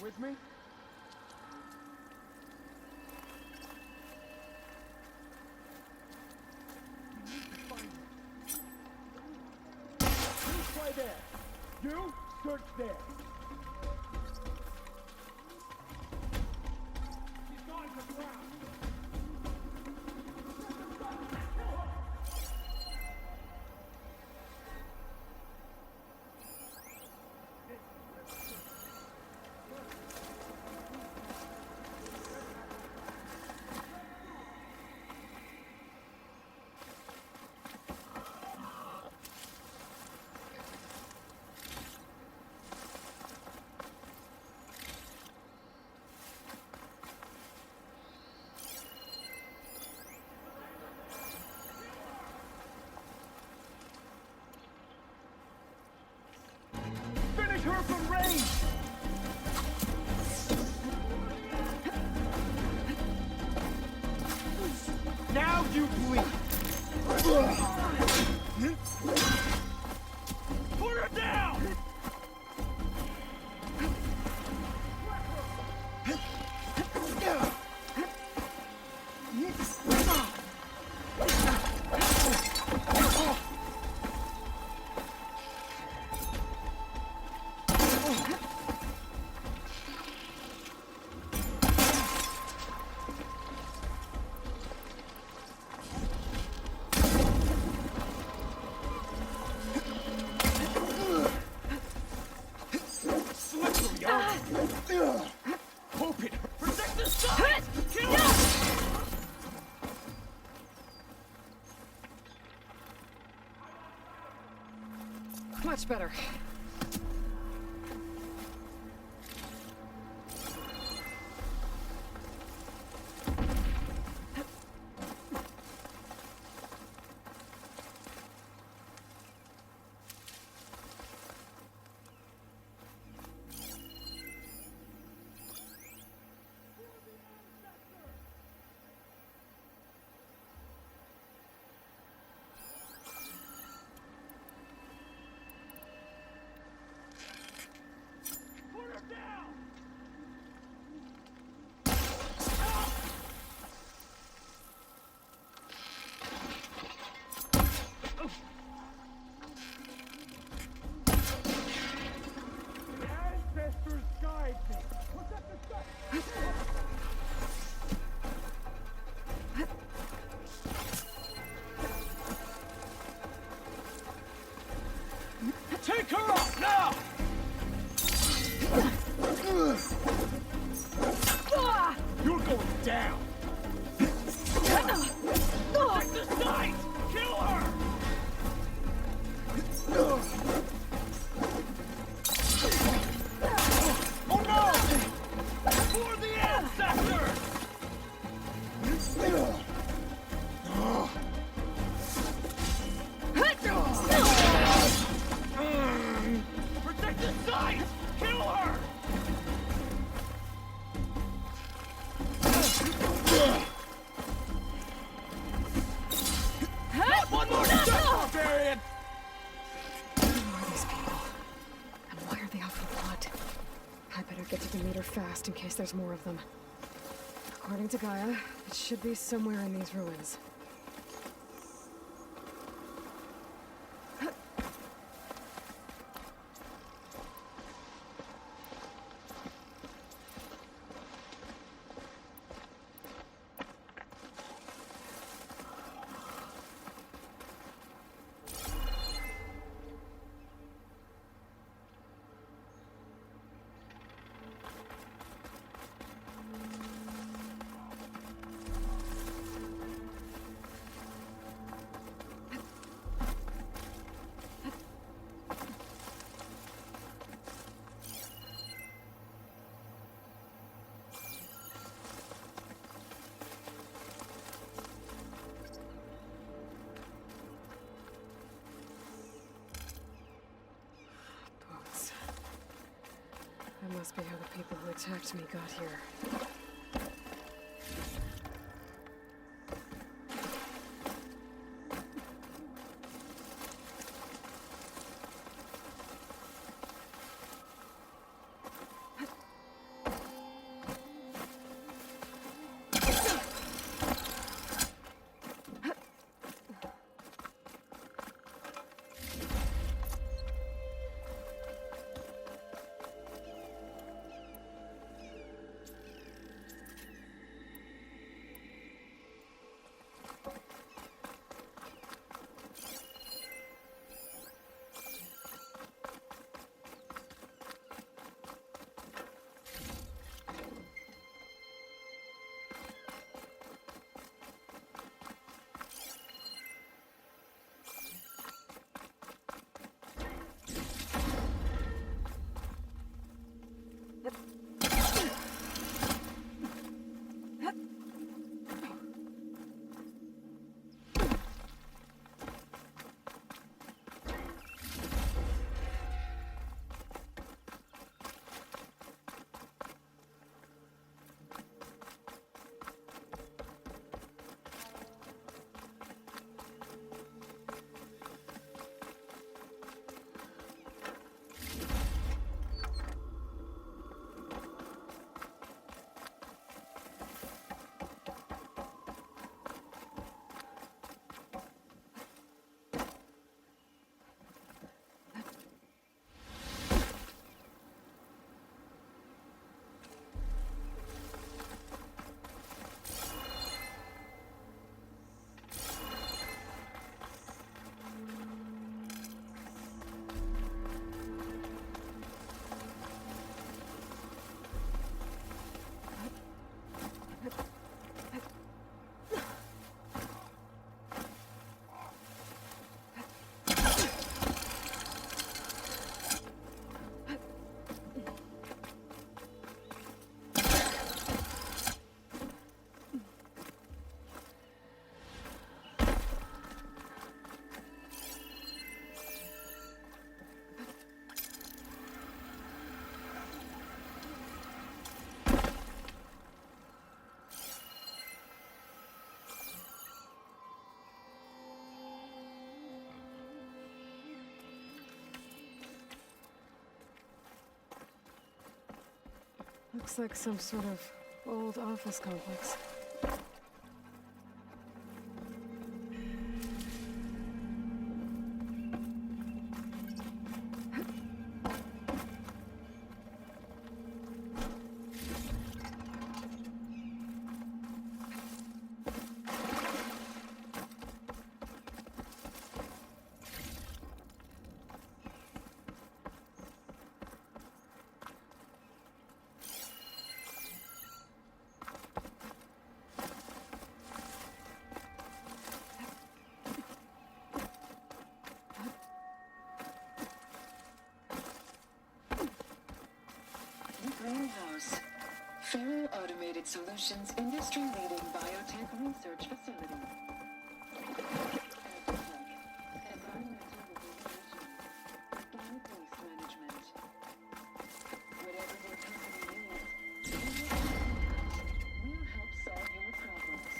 With me? You try there. You search there. He's gone to the ground. Put her down! Open! Protect the side! Kill her! Much better. Ancestors guide me! Protect the side! Take her out now! You're going down! Protect the side! Kill her! Oh no! For the ancestors! Protect the side! Kill her! Not one more step, barbarian! Who are these people? And why are they out for blood? I better get to Demeter fast in case there's more of them. According to Gaia, it should be somewhere in these ruins. That must be how the people who attacked me got here. Looks like some sort of old office complex. Greenhouse. Faro Automated Solutions industry-leading biotech research facility. Environmental remediation. Organic waste management. Whatever your company needs, we'll help solve your problems.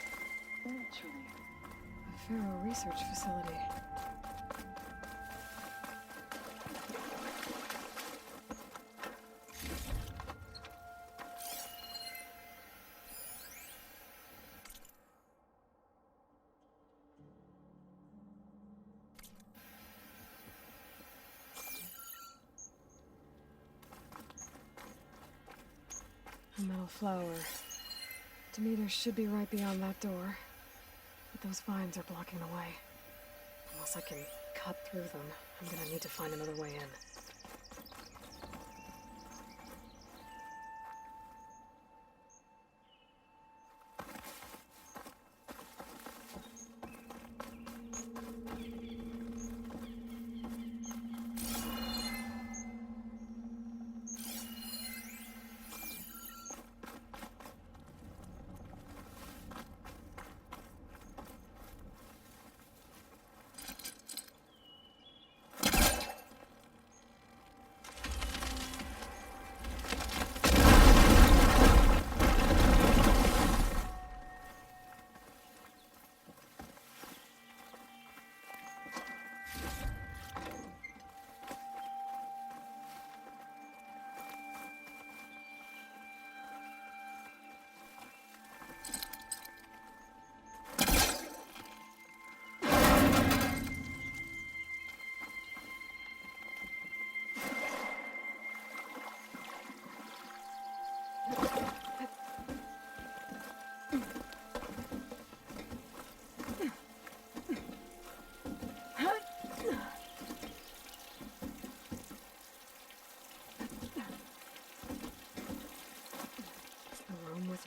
Literally. A Faro research facility. A metal flower. Demeters should be right beyond that door. But those vines are blocking the way. Unless I can cut through them, I'm gonna need to find another way in.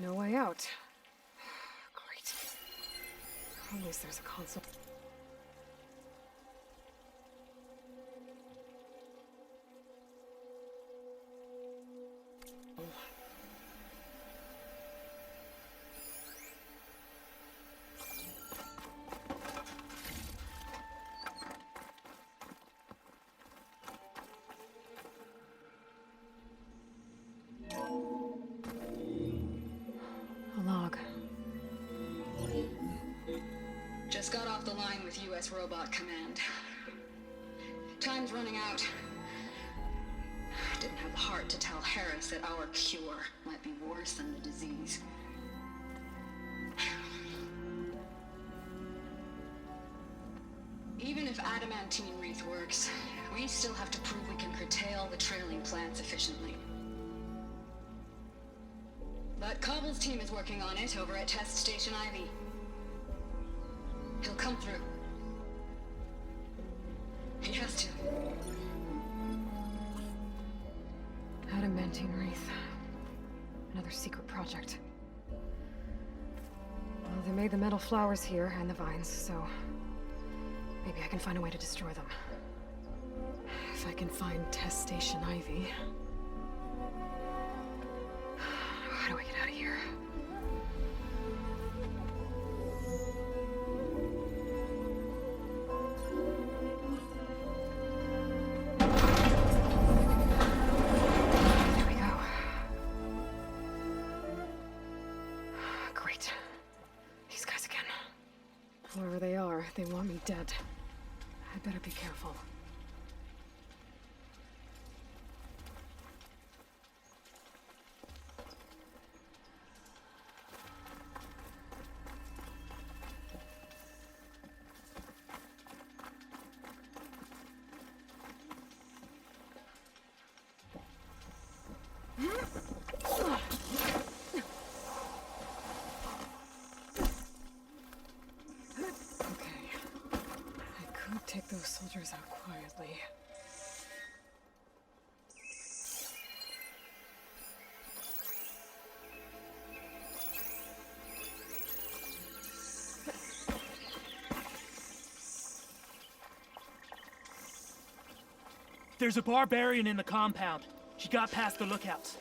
No way out. Great. At least there's a console. Just got off the line with U.S. Robot Command. Time's running out. Didn't have the heart to tell Harris that our cure might be worse than the disease. Even if adamantine wreath works, we still have to prove we can curtail the trailing plants efficiently. But Cobble's team is working on it over at Test Station Ivy. He'll come through. He has to. Adamantine wreath. Another secret project. Well, they made the metal flowers here and the vines, so maybe I can find a way to destroy them. If I can find Test Station Ivy. How do I get out of here? Whoever they are, they want me dead. I better be careful. take those soldiers out quietly. There's a barbarian in the compound. She got past the lookouts.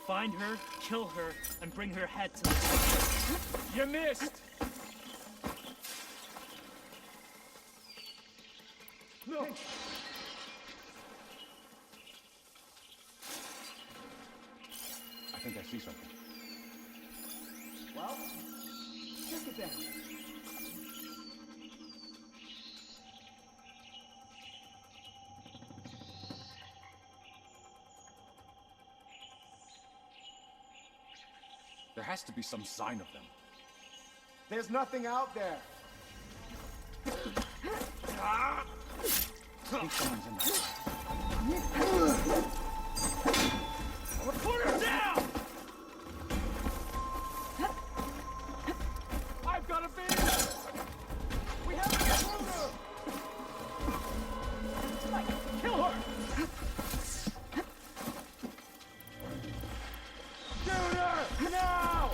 Find her, kill her, and bring her head to the... You missed! No! I think I see something. Well, check it down. There has to be some sign of them. There's nothing out there. I think someone's in there. Put her down! I've got a beam! We have an intruder! Kill her! Shoot her! Now!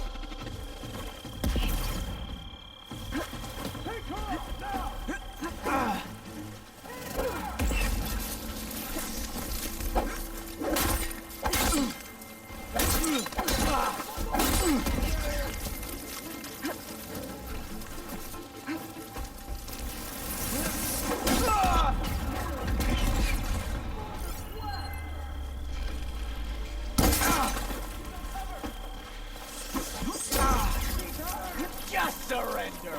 Take her up now! Just surrender!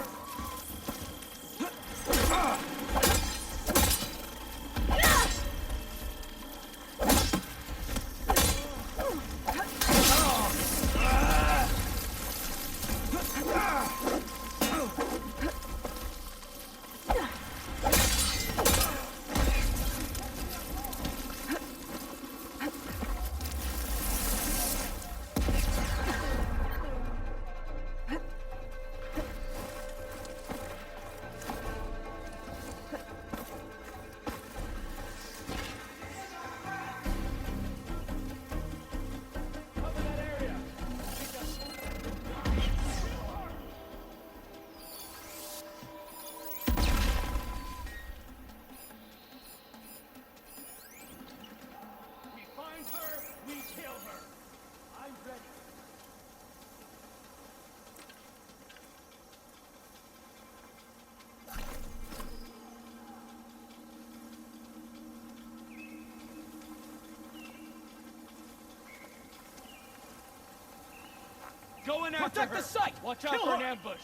Go in after Protect her. the site! Watch out Kill for an her. ambush!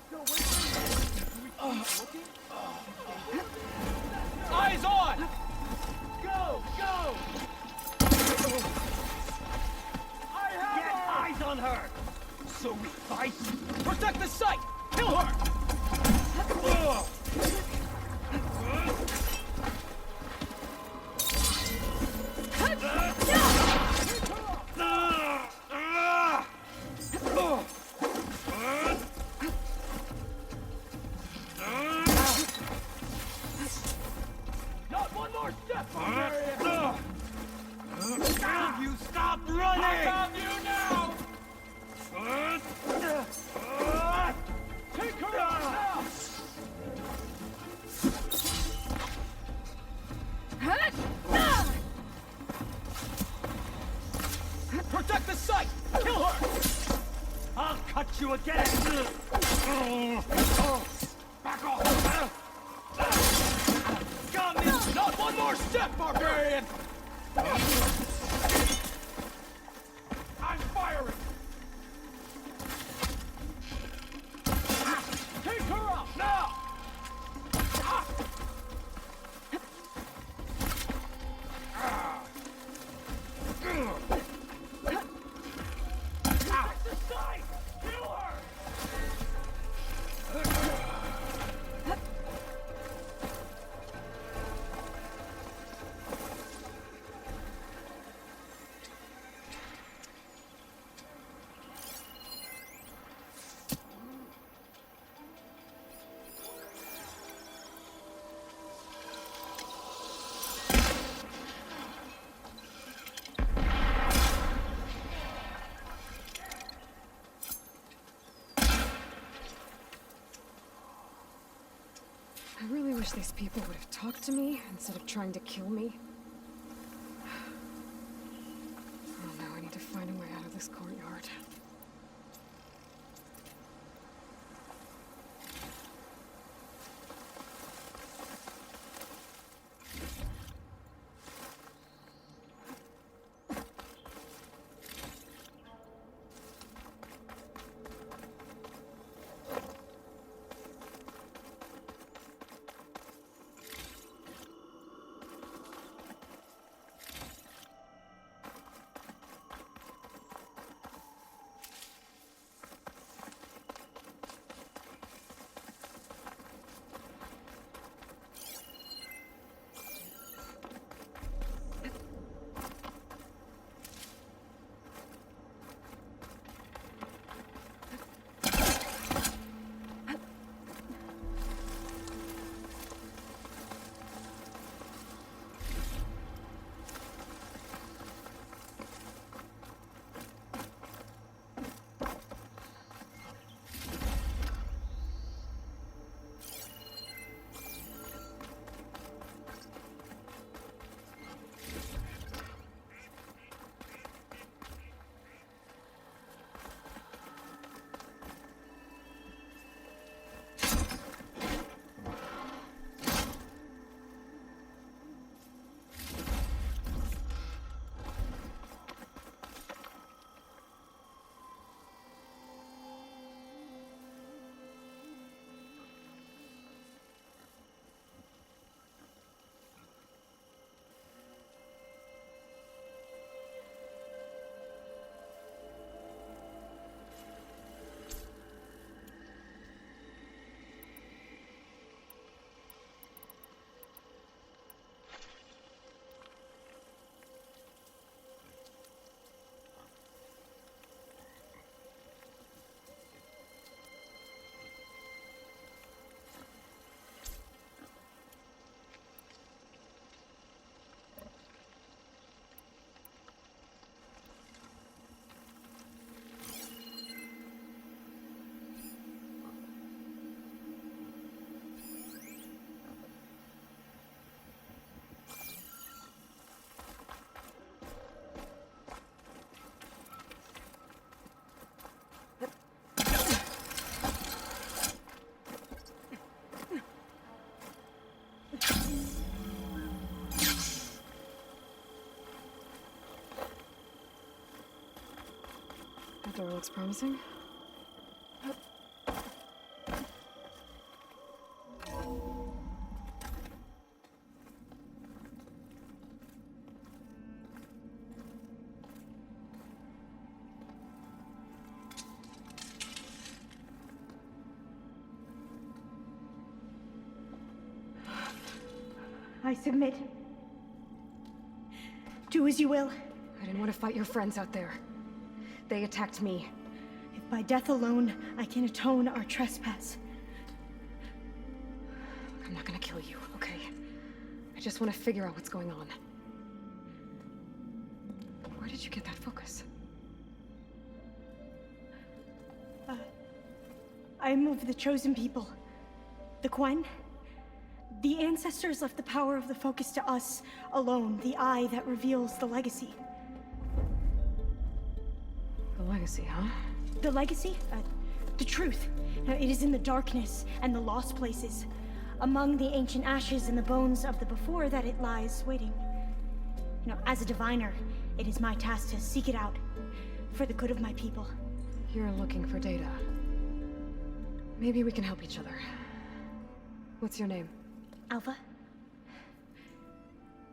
Still waiting? Eyes on! Go! Go! I have Get her! eyes on her! So we fight? Protect the site! Kill her! Not one more step, barbarian! Will you stop running? I found you now! Take her out now! Protect the site! Kill her! I'll cut you again! Back off! Got me! Not one more step, barbarian! I'm firing! Take her out, now! Protect the site! Kill her! wish these people would have talked to me instead of trying to kill me. Oh, now I need to find a way out of this courtyard. That door looks promising. I submit. Do as you will. I didn't want to fight your friends out there. They attacked me. If by death alone I can atone our trespass. I'm not gonna kill you, okay? I just want to figure out what's going on. Where did you get that focus? I moved the chosen people. The Quen. The ancestors left the power of the focus to us alone, the eye that reveals the legacy. The legacy, huh? The legacy? The truth. It is in the darkness and the lost places. Among the ancient ashes and the bones of the before that it lies waiting. As a diviner, it is my task to seek it out. For the good of my people. You're looking for data. Maybe we can help each other. What's your name? Alva.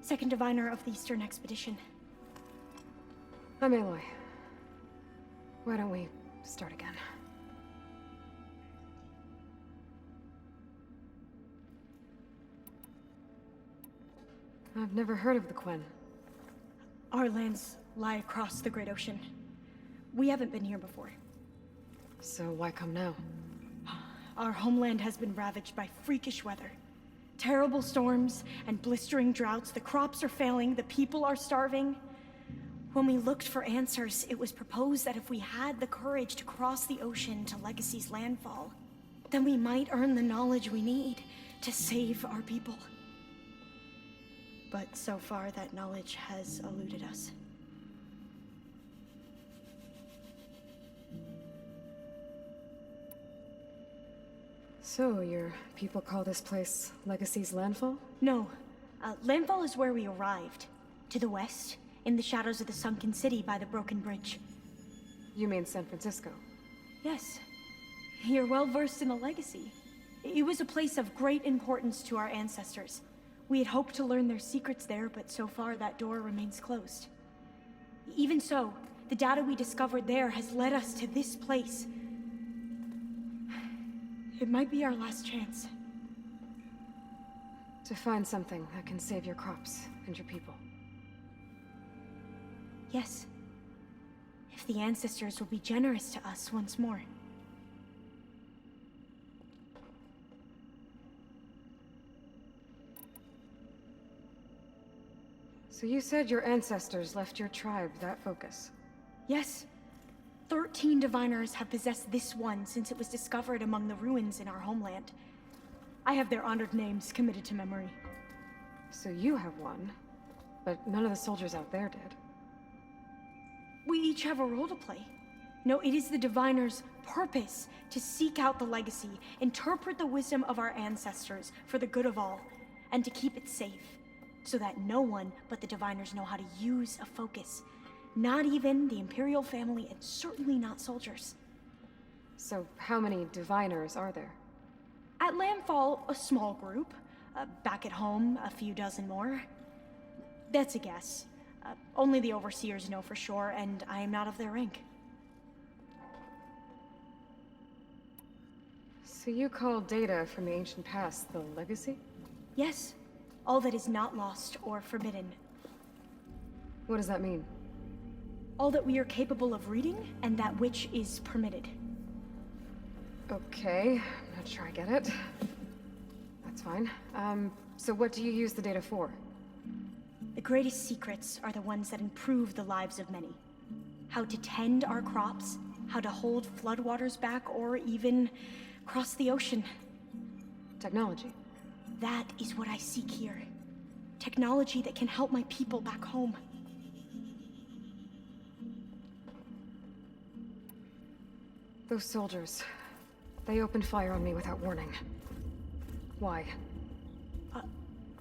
Second diviner of the Eastern Expedition. I'm Aloy. Why don't we start again? I've never heard of the Quen. Our lands lie across the Great Ocean. We haven't been here before. So why come now? Our homeland has been ravaged by freakish weather. Terrible storms and blistering droughts. The crops are failing, the people are starving. When we looked for answers, it was proposed that if we had the courage to cross the ocean to Legacy's landfall, then we might earn the knowledge we need to save our people. But so far, that knowledge has eluded us. So, your people call this place Legacy's Landfall? No. Landfall is where we arrived. To the west, in the shadows of the sunken city by the broken bridge. You mean San Francisco? Yes. You're well versed in the Legacy. It was a place of great importance to our ancestors. We had hoped to learn their secrets there, but so far that door remains closed. Even so, the data we discovered there has led us to this place. It might be our last chance. To find something that can save your crops and your people. Yes. If the ancestors will be generous to us once more. So you said your ancestors left your tribe that focus? Yes. 13 diviners have possessed this one since it was discovered among the ruins in our homeland. I have their honored names committed to memory. So you have one, but none of the soldiers out there did. We each have a role to play. No, it is the diviner's purpose to seek out the legacy, interpret the wisdom of our ancestors for the good of all, and to keep it safe, so that no one but the diviners know how to use a focus. Not even the Imperial family, and certainly not soldiers. So how many diviners are there? At Landfall, a small group. Back at home, a few dozen more. That's a guess. Only the overseers know for sure, and I am not of their rank. So you call data from the ancient past the Legacy? Yes. All that is not lost or forbidden. What does that mean? All that we are capable of reading, and that which is permitted. Okay, I'm not sure I get it. That's fine. So what do you use the data for? The greatest secrets are the ones that improve the lives of many. How to tend our crops, how to hold floodwaters back, or even cross the ocean. Technology. That is what I seek here. Technology that can help my people back home. Those soldiers, they opened fire on me without warning. Why?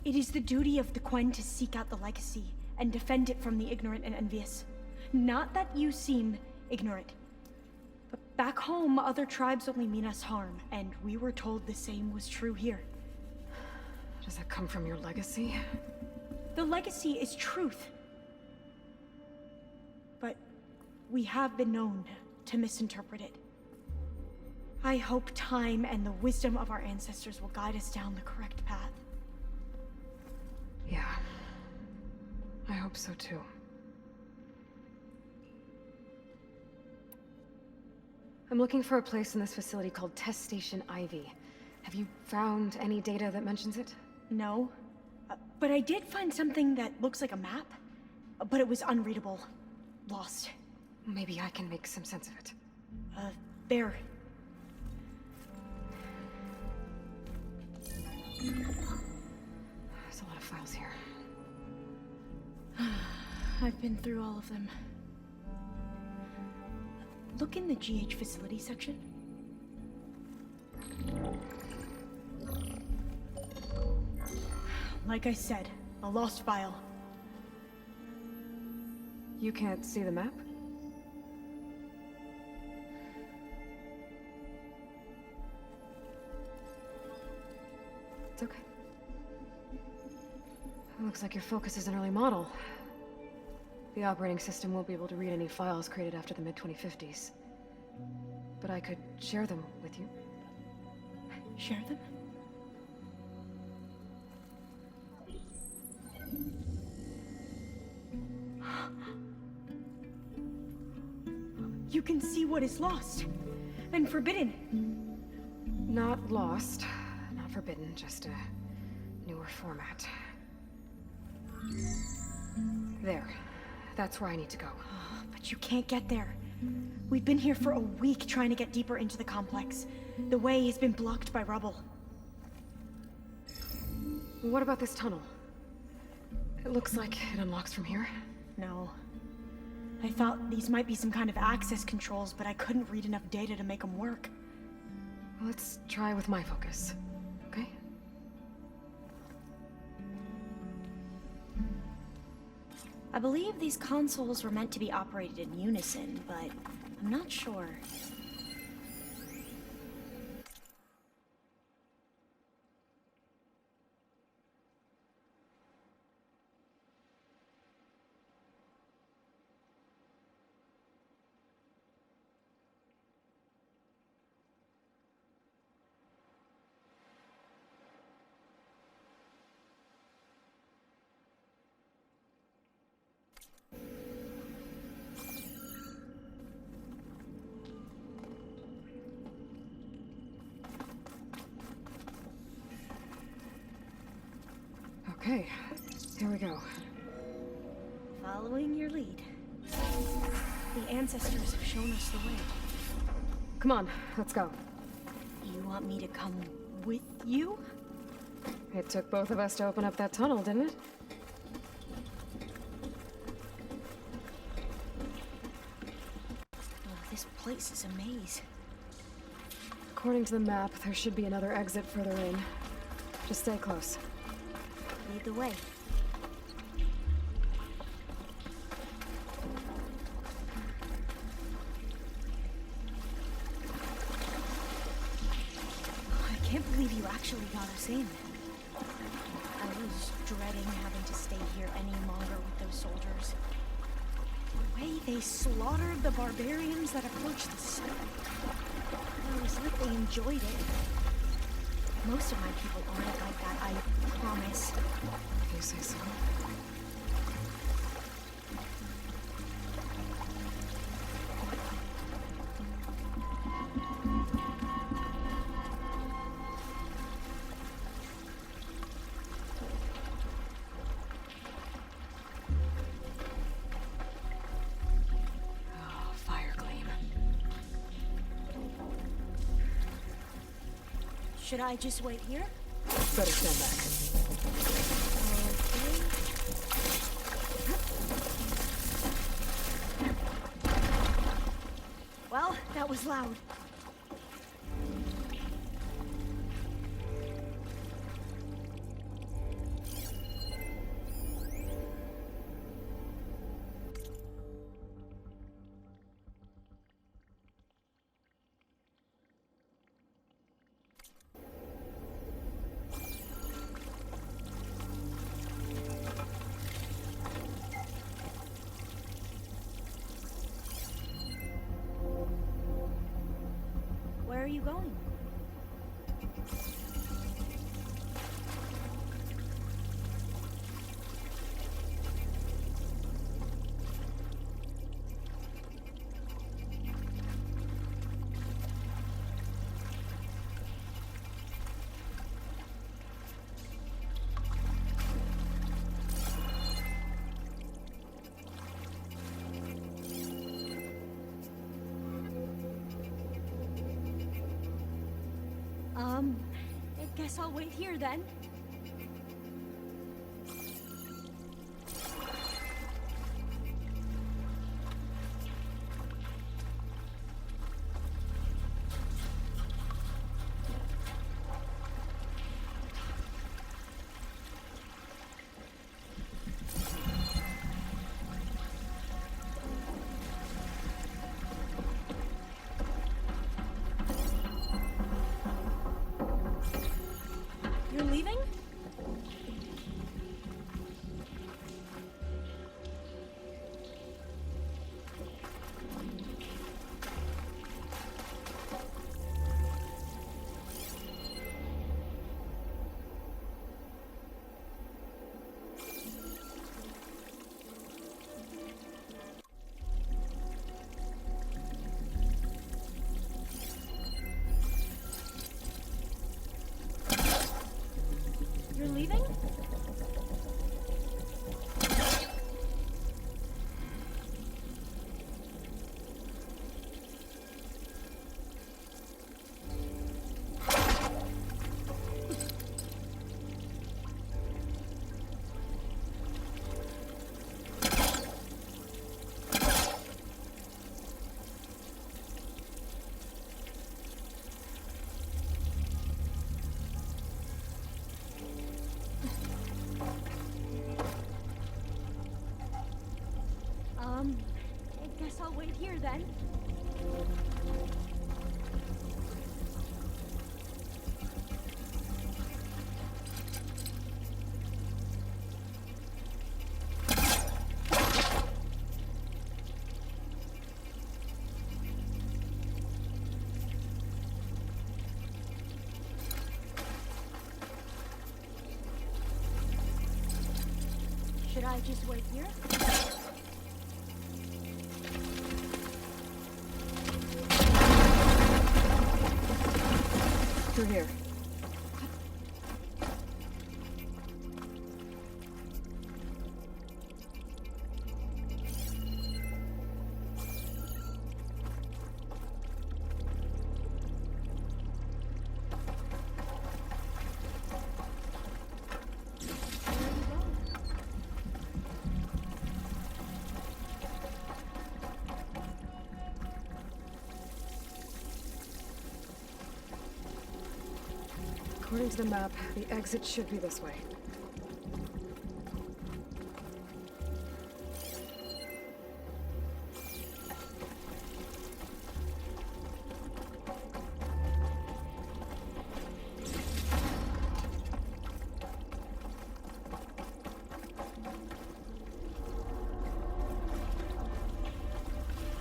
It is the duty of the Quen to seek out the legacy and defend it from the ignorant and envious. Not that you seem ignorant. But back home, other tribes only mean us harm, and we were told the same was true here. Does that come from your legacy? The legacy is truth. But we have been known to misinterpret it. I hope time and the wisdom of our ancestors will guide us down the correct path. Yeah. I hope so too. I'm looking for a place in this facility called Test Station Ivy. Have you found any data that mentions it? No. But I did find something that looks like a map. But it was unreadable. Lost. Maybe I can make some sense of it. There. There's a lot of files here. I've been through all of them. Look in the GH facility section. Like I said, a lost file. You can't see the map? It's okay. It looks like your focus is an early model. The operating system won't be able to read any files created after the mid-2050s. But I could share them with you. Share them? You can see what is lost and forbidden. Not lost, not forbidden, just a newer format. There. That's where I need to go. But you can't get there. We've been here for a week trying to get deeper into the complex. The way has been blocked by rubble. What about this tunnel? It looks like it unlocks from here. No. I thought these might be some kind of access controls, but I couldn't read enough data to make them work. Let's try with my focus, okay? I believe these consoles were meant to be operated in unison, but I'm not sure. Okay, here we go. Following your lead. The ancestors have shown us the way. Come on, let's go. You want me to come with you? It took both of us to open up that tunnel, didn't it? Oh, this place is a maze. According to the map, there should be another exit further in. Just stay close. Lead the way. I can't believe you actually got us in. I was dreading having to stay here any longer with those soldiers. The way they slaughtered the barbarians that approached the site. It was like they enjoyed it. Most of my people aren't like that, I promise. You say so. Oh, fire gleam. Should I just wait here? Better stand back. Well, that was loud. Where are you going? I guess I'll wait here then. You're leaving? You're leaving? then? Should I just wait here? Through here. According to the map, the exit should be this way.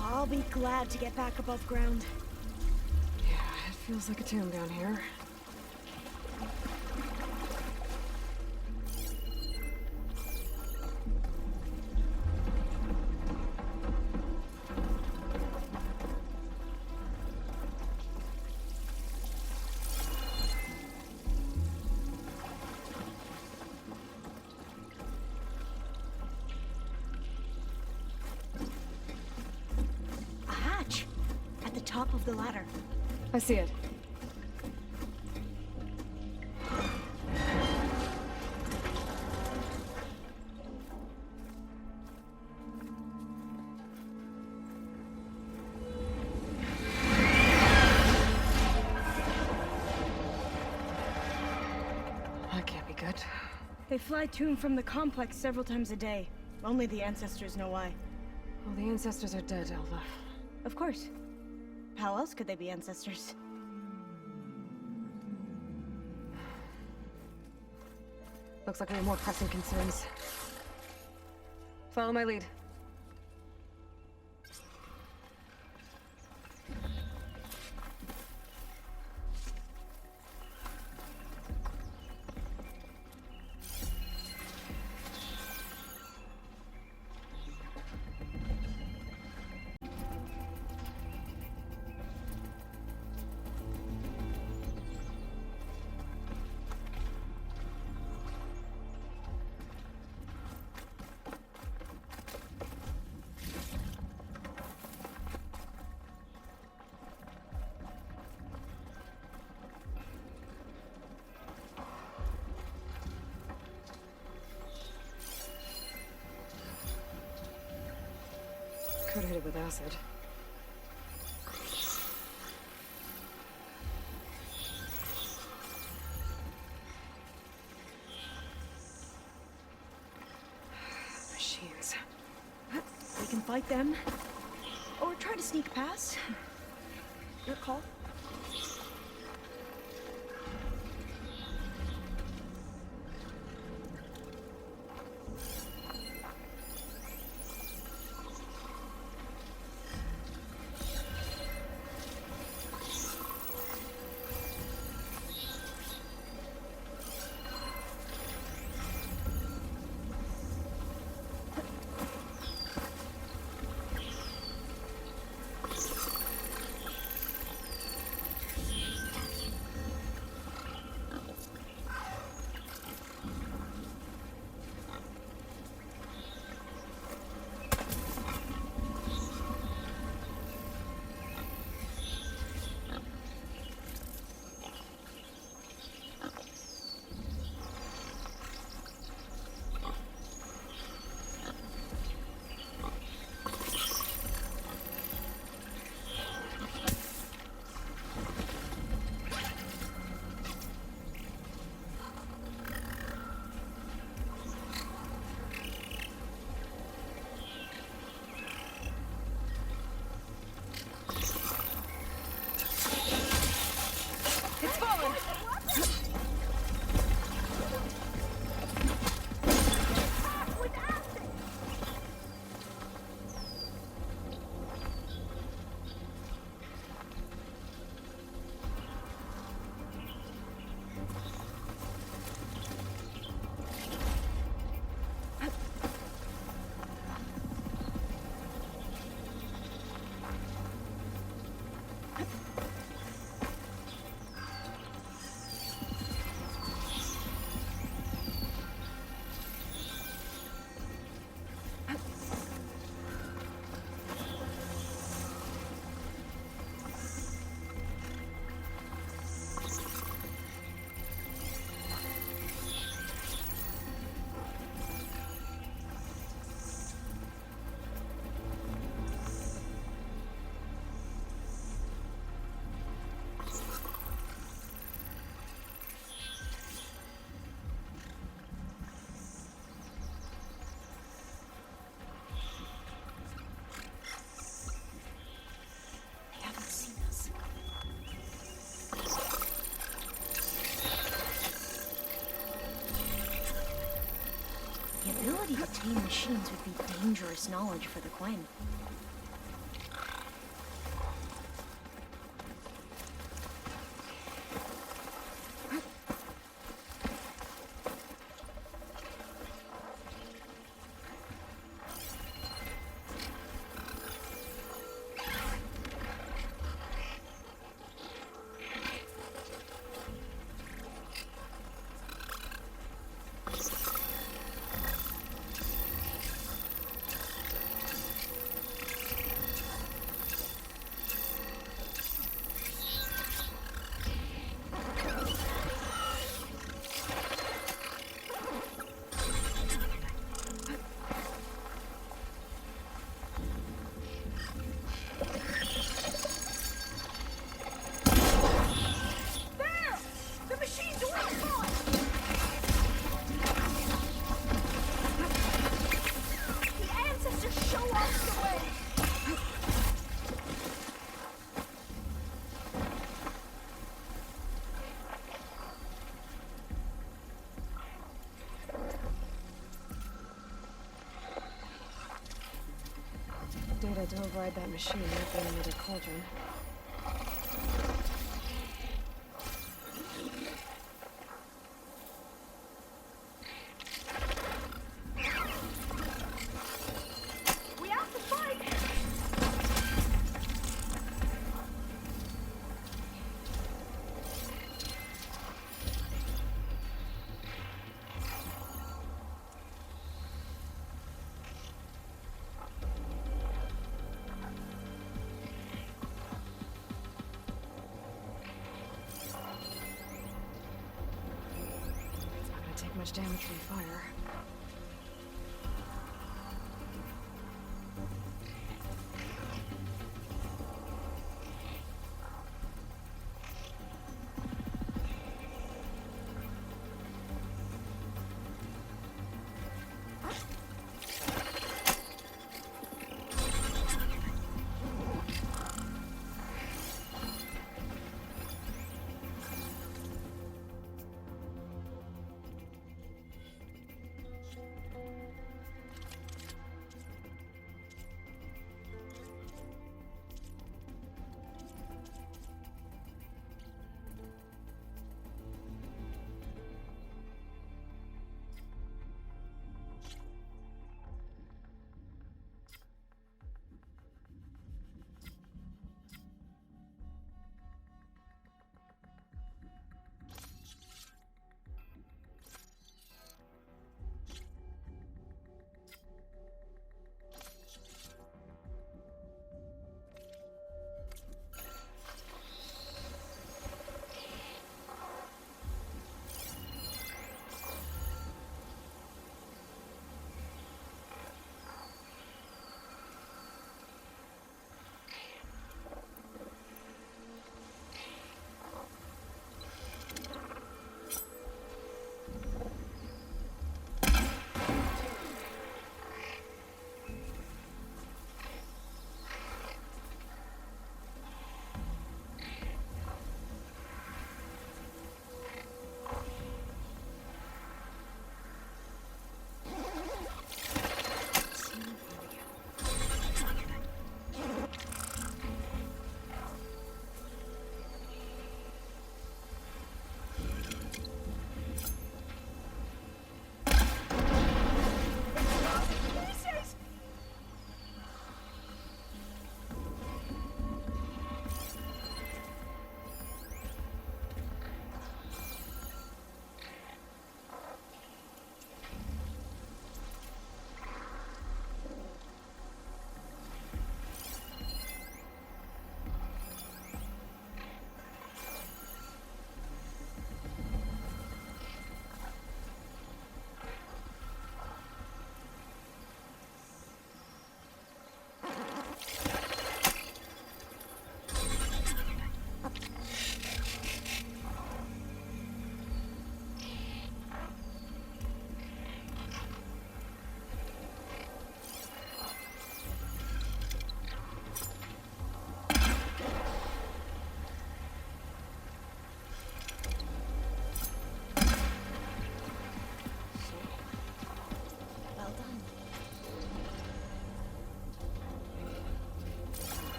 I'll be glad to get back above ground. Yeah, it feels like a tomb down here. Top of the ladder. I see it. That can't be good. They fly to and from the complex several times a day. Only the ancestors know why. Well, the ancestors are dead, Alva. Of course. How else could they be ancestors? Looks like we have more pressing concerns. Follow my lead. Could hit it with acid. Machines. We can fight them, or try to sneak past. Your call. arcane machines would be dangerous knowledge for the Quen. Data to override that machine might be another cauldron. We have to fight! Take much damage from fire.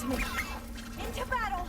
to me. Into battle!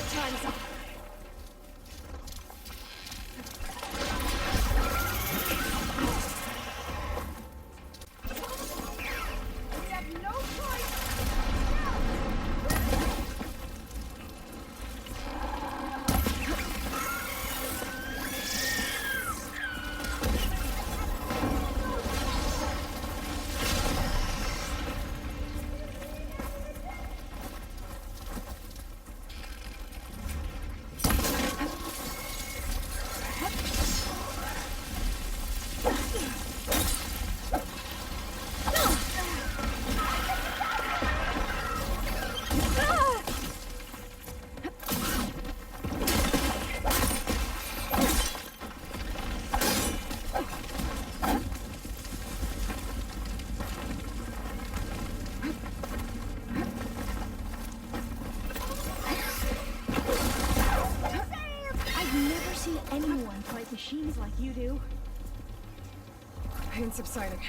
Time's up. We have no choice! Anyone fight machines like you do. Pain subsiding.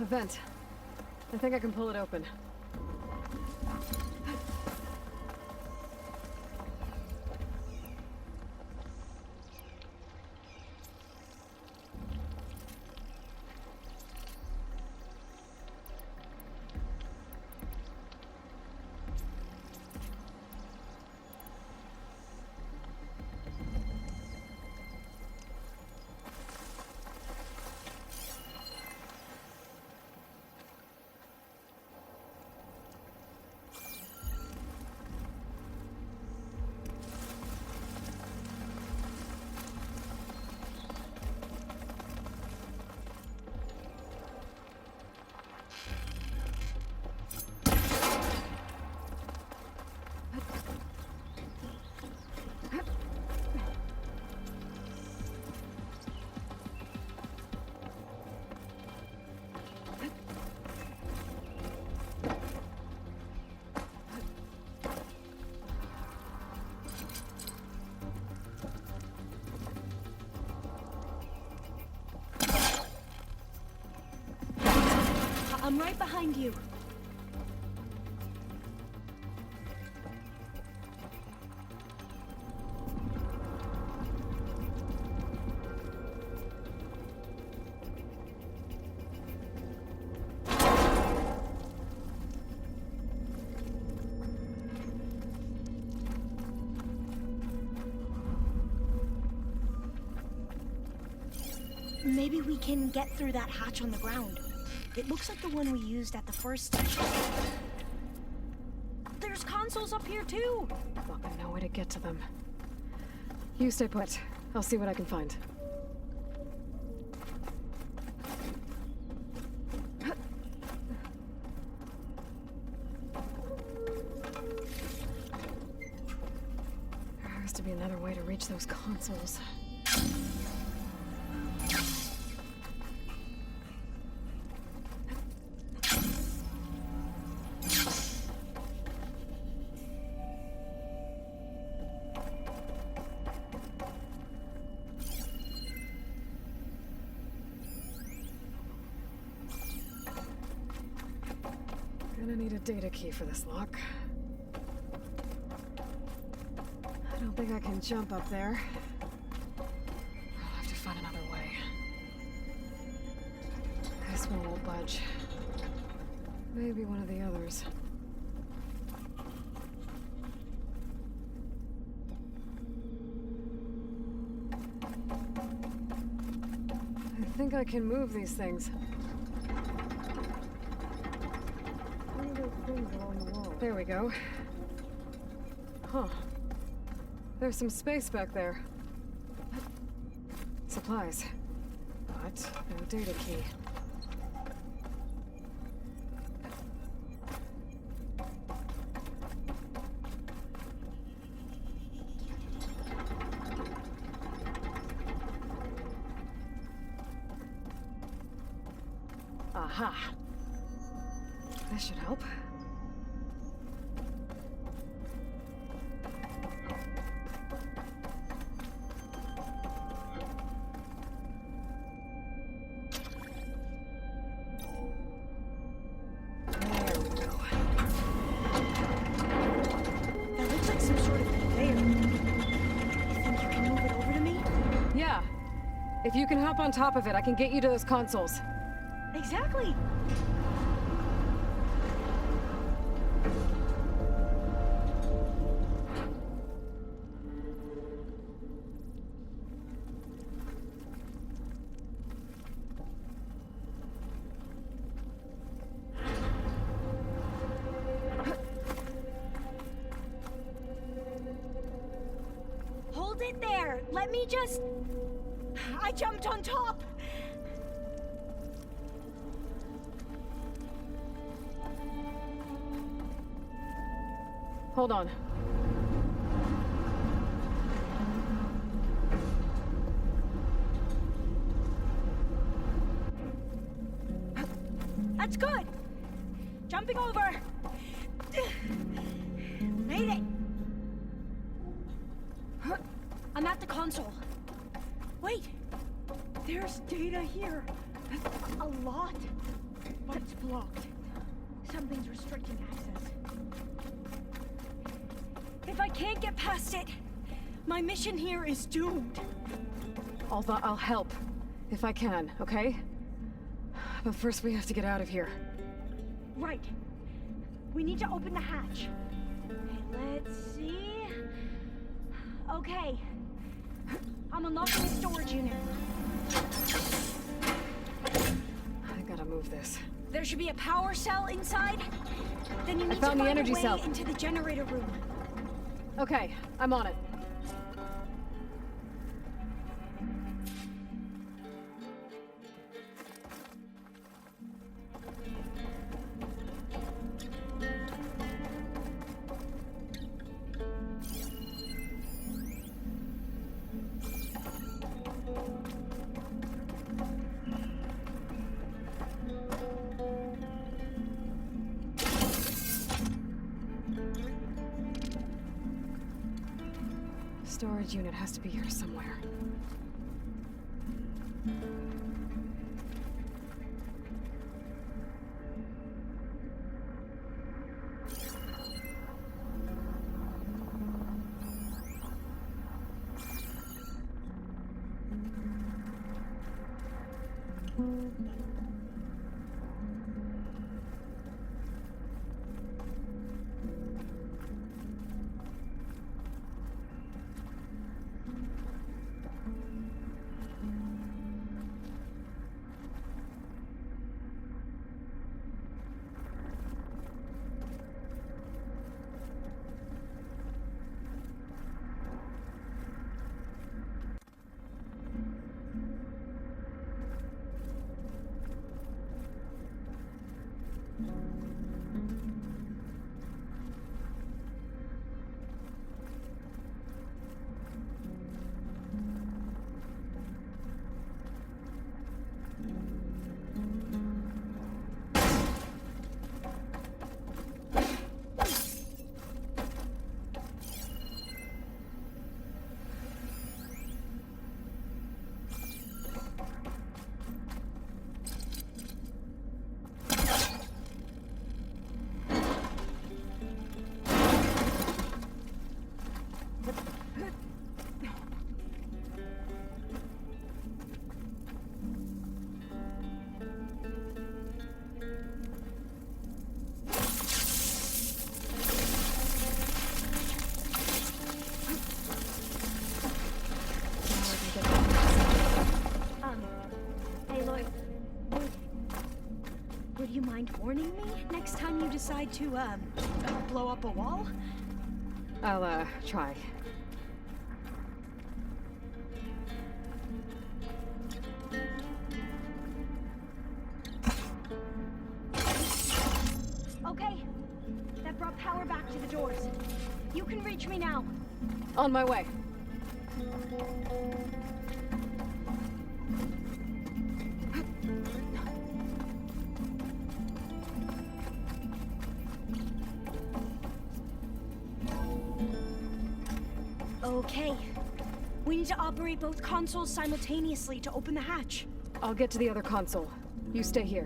A vent. I think I can pull it open. right behind you. Maybe we can get through that hatch on the ground. It looks like the one we used at the first station. There's consoles up here too! Fucking no way to get to them. You stay put. I'll see what I can find. There has to be another way to reach those consoles. Gonna need a data key for this lock. I don't think I can jump up there. I'll have to find another way. This one won't budge. Maybe one of the others. I think I can move these things. There we go. Huh. There's some space back there. Supplies. But no data key. Aha. This should help. If you can hop on top of it, I can get you to those consoles. Exactly. Hold it there. Let me just... I jumped on top! Hold on. That's good! Jumping over! Made it! I'm at the console. Wait! There's data here. A lot. But it's blocked. Something's restricting access. If I can't get past it, my mission here is doomed. Alva, I'll help. If I can, okay? But first we have to get out of here. Right. We need to open the hatch. Let's see... Okay. I'm unlocking the storage unit. I gotta move this. There should be a power cell inside. Then you need to found the find energy a way cell. into the generator room. Okay, I'm on it. Storage unit has to be here somewhere. Aloy, would you mind warning me next time you decide to, blow up a wall? I'll, try. Okay, that brought power back to the doors. You can reach me now. On my way. Okay. We need to operate both consoles simultaneously to open the hatch. I'll get to the other console. You stay here.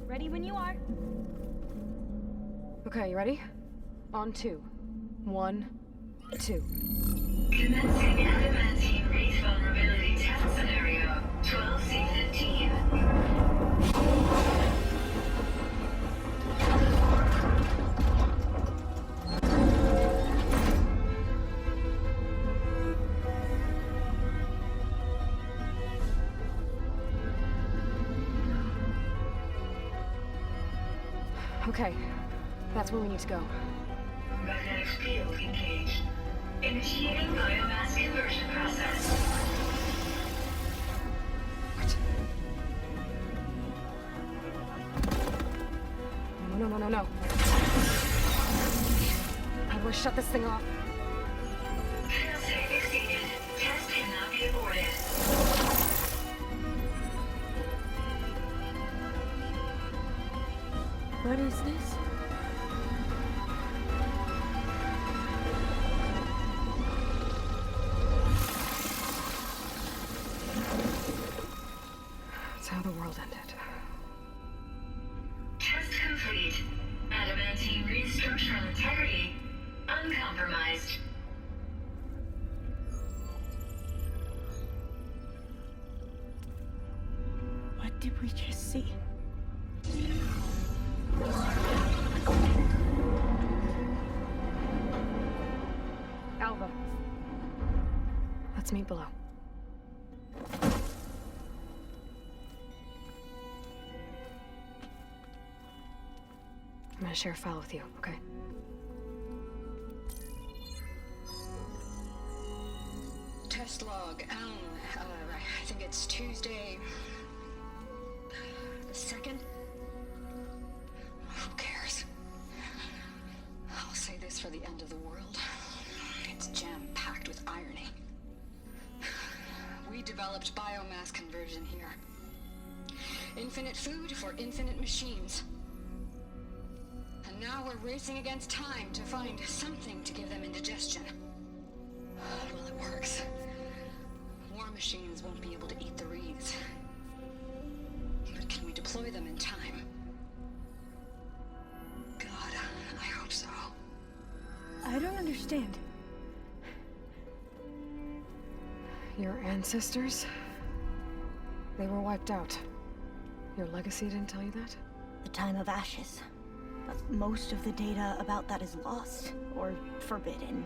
Ready when you are. Okay, you ready? On 2. 1, 2. Commencing adamantine wraith vulnerability test scenario 12C15. Okay, that's where we need to go. Magnetic field engaged. Initiating biomass conversion process. What? No. How do I shut this thing off? Failsafe exceeded. Test cannot be aborted. What is this? That's how the world ended. Test complete. Adamantine wraith structural integrity uncompromised. What did we just see? Alva. Let's meet below. I'm gonna share a file with you, okay? Test log, I think it's Tuesday the 2nd? Who cares? I'll say this for the end of the world. It's jam-packed with irony. We developed biomass conversion here. Infinite food for infinite machines. And now we're racing against time to find something to give them indigestion. Well, it works. War machines won't be able to eat the wreaths. But can we deploy them in time? understand. Your ancestors? They were wiped out. Your legacy didn't tell you that? The time of ashes. But most of the data about that is lost, or forbidden.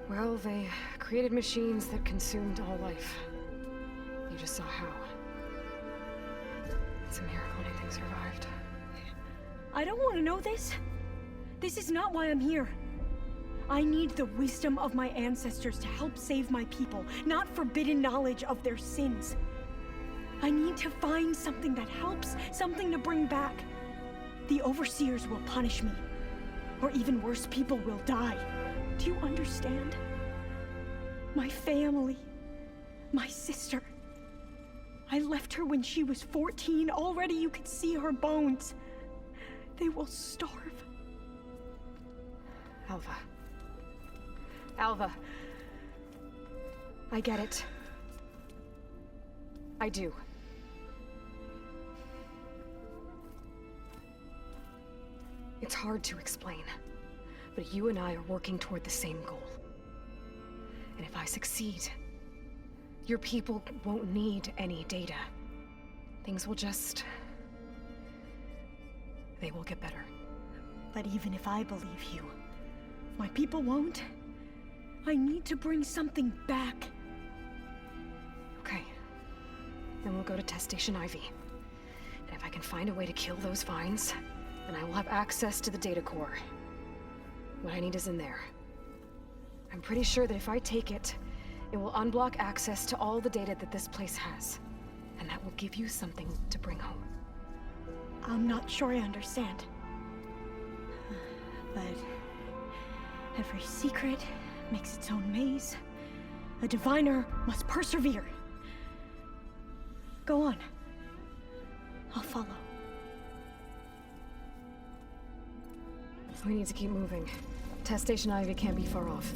Well, they created machines that consumed all life. You just saw how. It's a miracle anything survived. I don't want to know this. This is not why I'm here. I need the wisdom of my ancestors to help save my people, not forbidden knowledge of their sins. I need to find something that helps, something to bring back. The overseers will punish me. Or even worse, people will die. Do you understand? My family. My sister. I left her when she was 14. Already you could see her bones. They will starve. Alva. Alva. I get it. I do. It's hard to explain, but you and I are working toward the same goal. And if I succeed, your people won't need any data. Things will just... they will get better. But even if I believe you, my people won't. I need to bring something back. Okay. Then we'll go to Test Station Ivy. And if I can find a way to kill those vines, then I will have access to the data core. What I need is in there. I'm pretty sure that if I take it, it will unblock access to all the data that this place has. And that will give you something to bring home. I'm not sure I understand. But every secret makes its own maze. A diviner must persevere. Go on. I'll follow. We need to keep moving. Test Station Ivy can't be far off.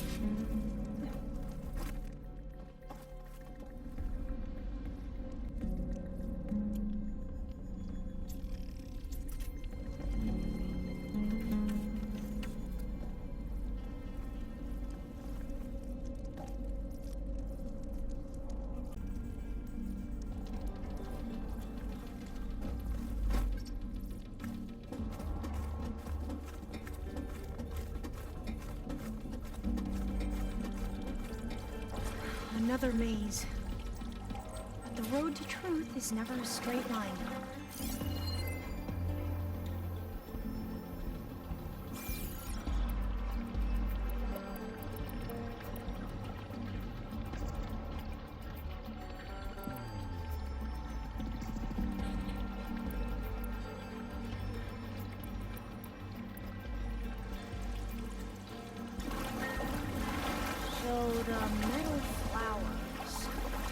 Another maze. But the road to truth is never a straight line. So the metal flowers,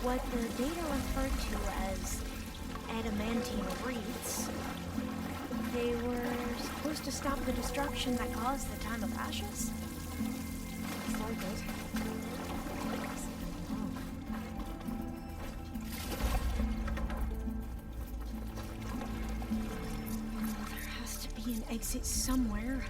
what the data referred to as adamantine wreaths, they were supposed to stop the destruction that caused the time of ashes? Looks like it. There has to be an exit somewhere.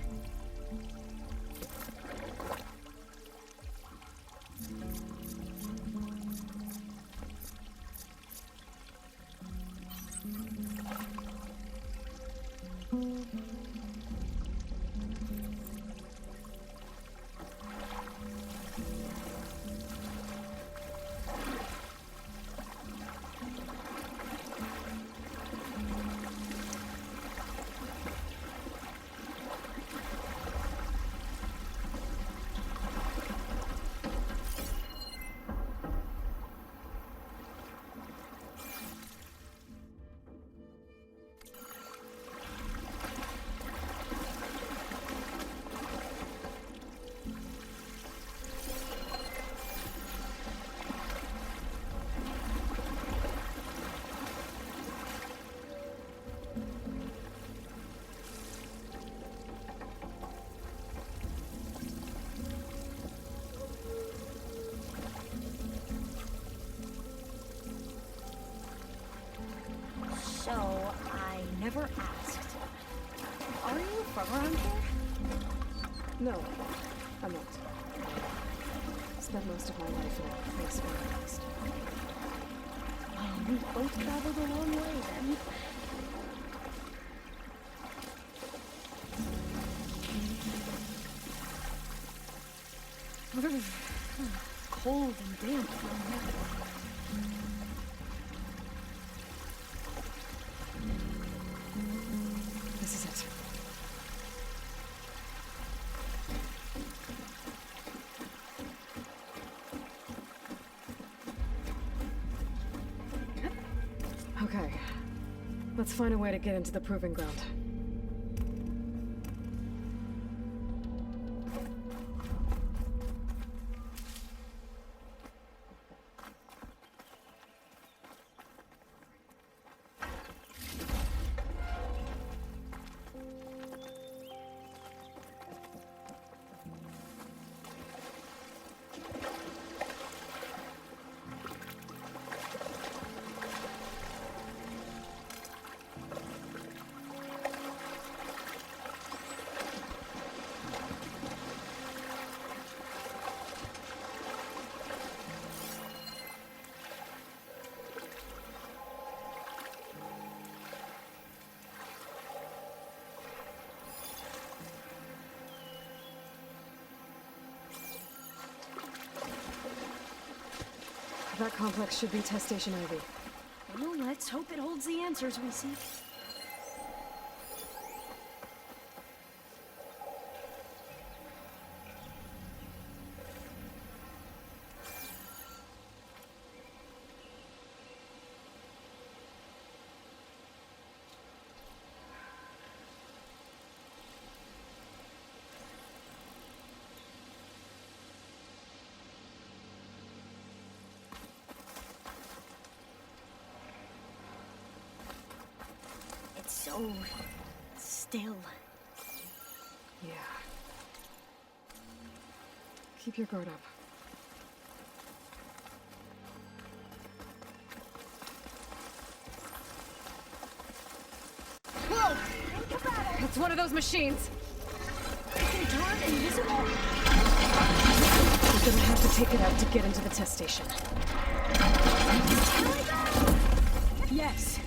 So, I never asked. Are you from around here? No. I'm not. Spent most of my life in a place where I lost. Oh, we both traveled a long way then. Cold and damp down here. This is it. Okay. Let's find a way to get into the proving ground. That complex should be Test Station Ivy. Well, let's hope it holds the answers we seek. So still. Yeah. Keep your guard up. Whoa! It's one of those machines. It can turn invisible. We're gonna have to take it out to get into the test station. Yes.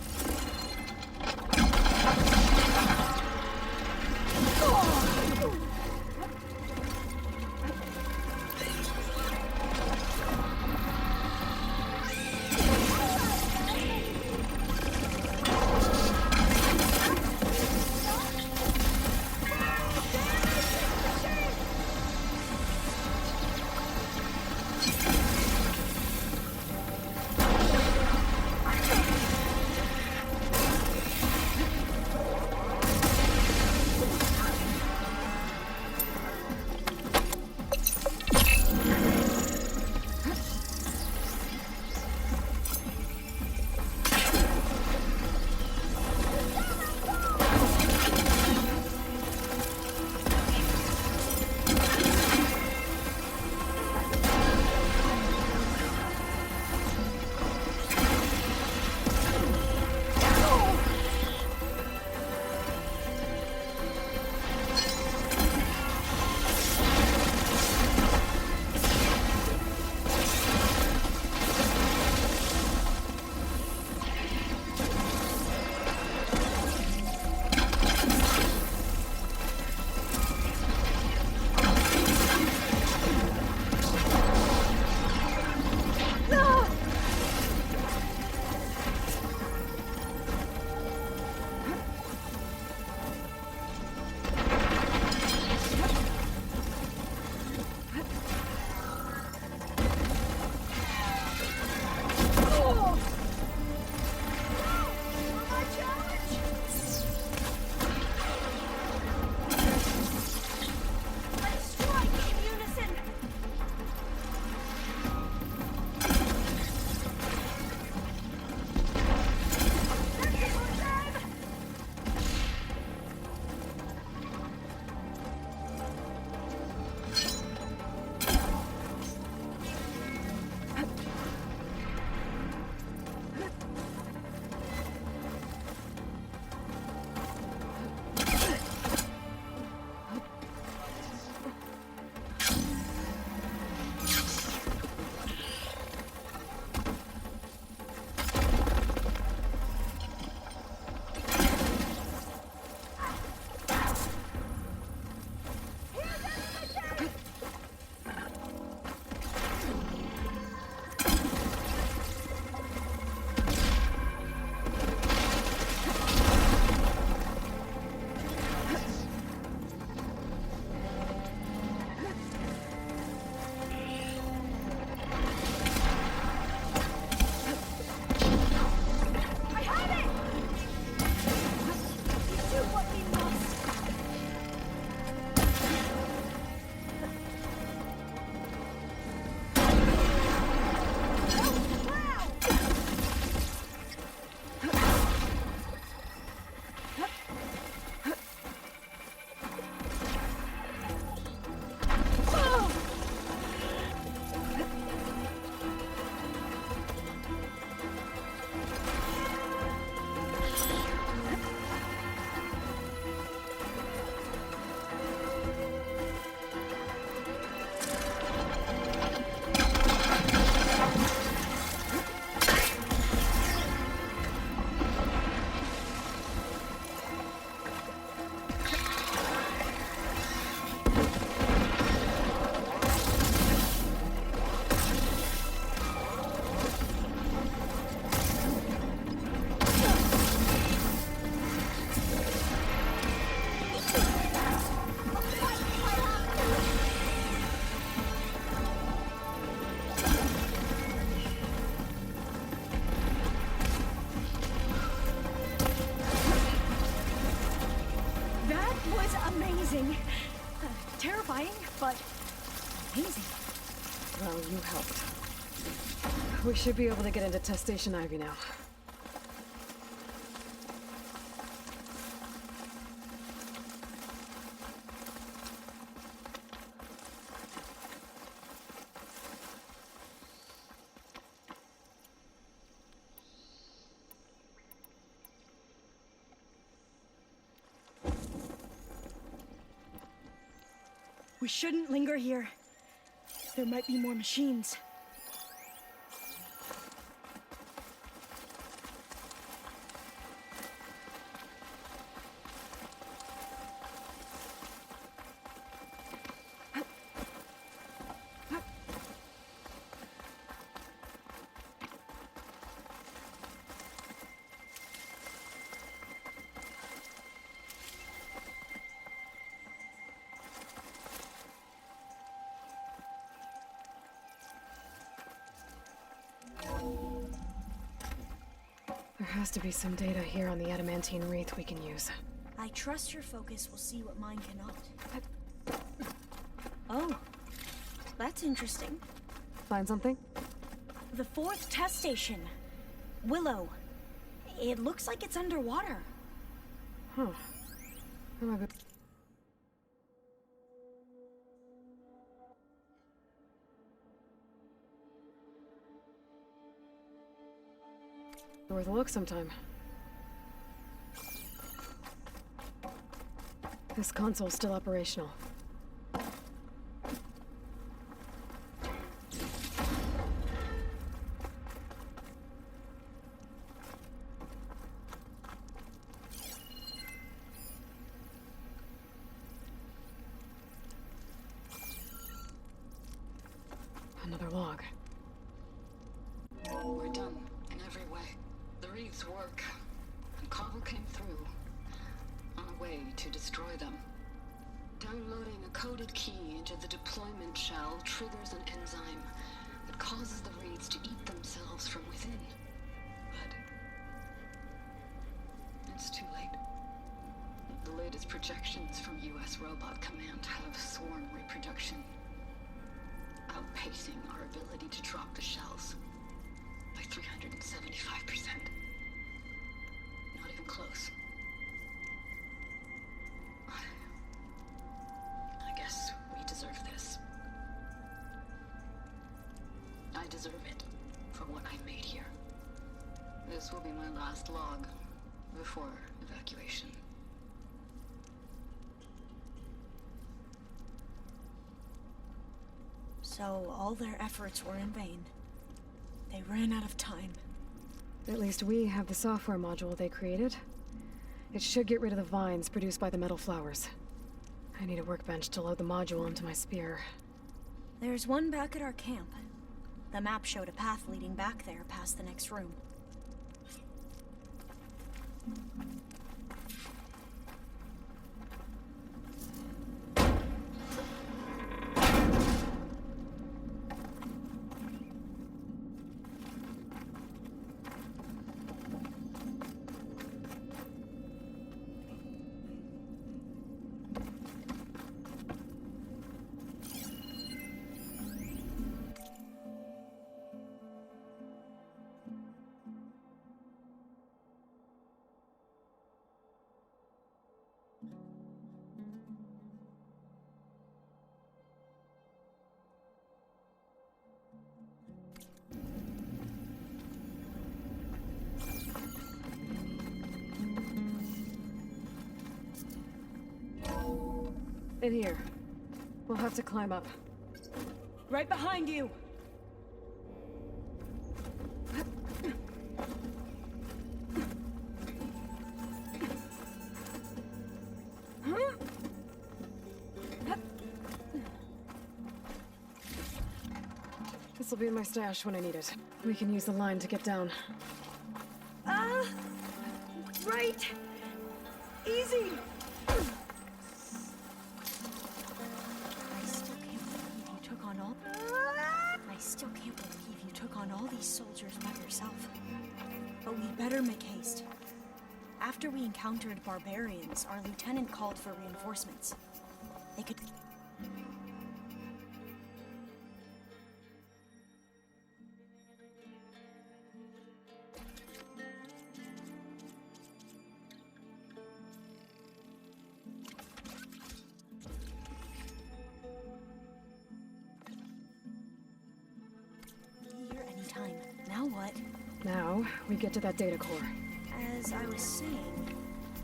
but amazing. Well, you helped. We should be able to get into Test Station Ivy now. We shouldn't linger here. There might be more machines. There has to be some data here on the adamantine wreath we can use. I trust your focus will see what mine cannot. Oh, that's interesting. Find something? The 4th test station. Willow. It looks like it's underwater. Huh. That might be... Worth a look sometime. This console's still operational. Another log. We're done in every way. The wreaths work, and Cobble came through on a way to destroy them. Downloading a coded key into the deployment shell triggers an enzyme that causes the wreaths to eat themselves from within. But it's too late. The latest projections from U.S. Robot Command have sworn reproduction, outpacing our ability to drop the shells by 375%. Not even close. I guess we deserve this. I deserve it for what I made here. This will be my last log before evacuation. So all their efforts were in vain. They ran out of time. At least we have the software module they created. It should get rid of the vines produced by the metal flowers. I need a workbench to load the module into my spear. There's one back at our camp. The map showed a path leading back there past the next room. In here. We'll have to climb up. Right behind you! This'll be in my stash when I need it. We can use the line to get down. Right! Easy! I still can't believe you took on all these soldiers by yourself. But we'd better make haste. After we encountered barbarians, our lieutenant called for reinforcements. They could... Now what? Now, we get to that data core. As I was saying,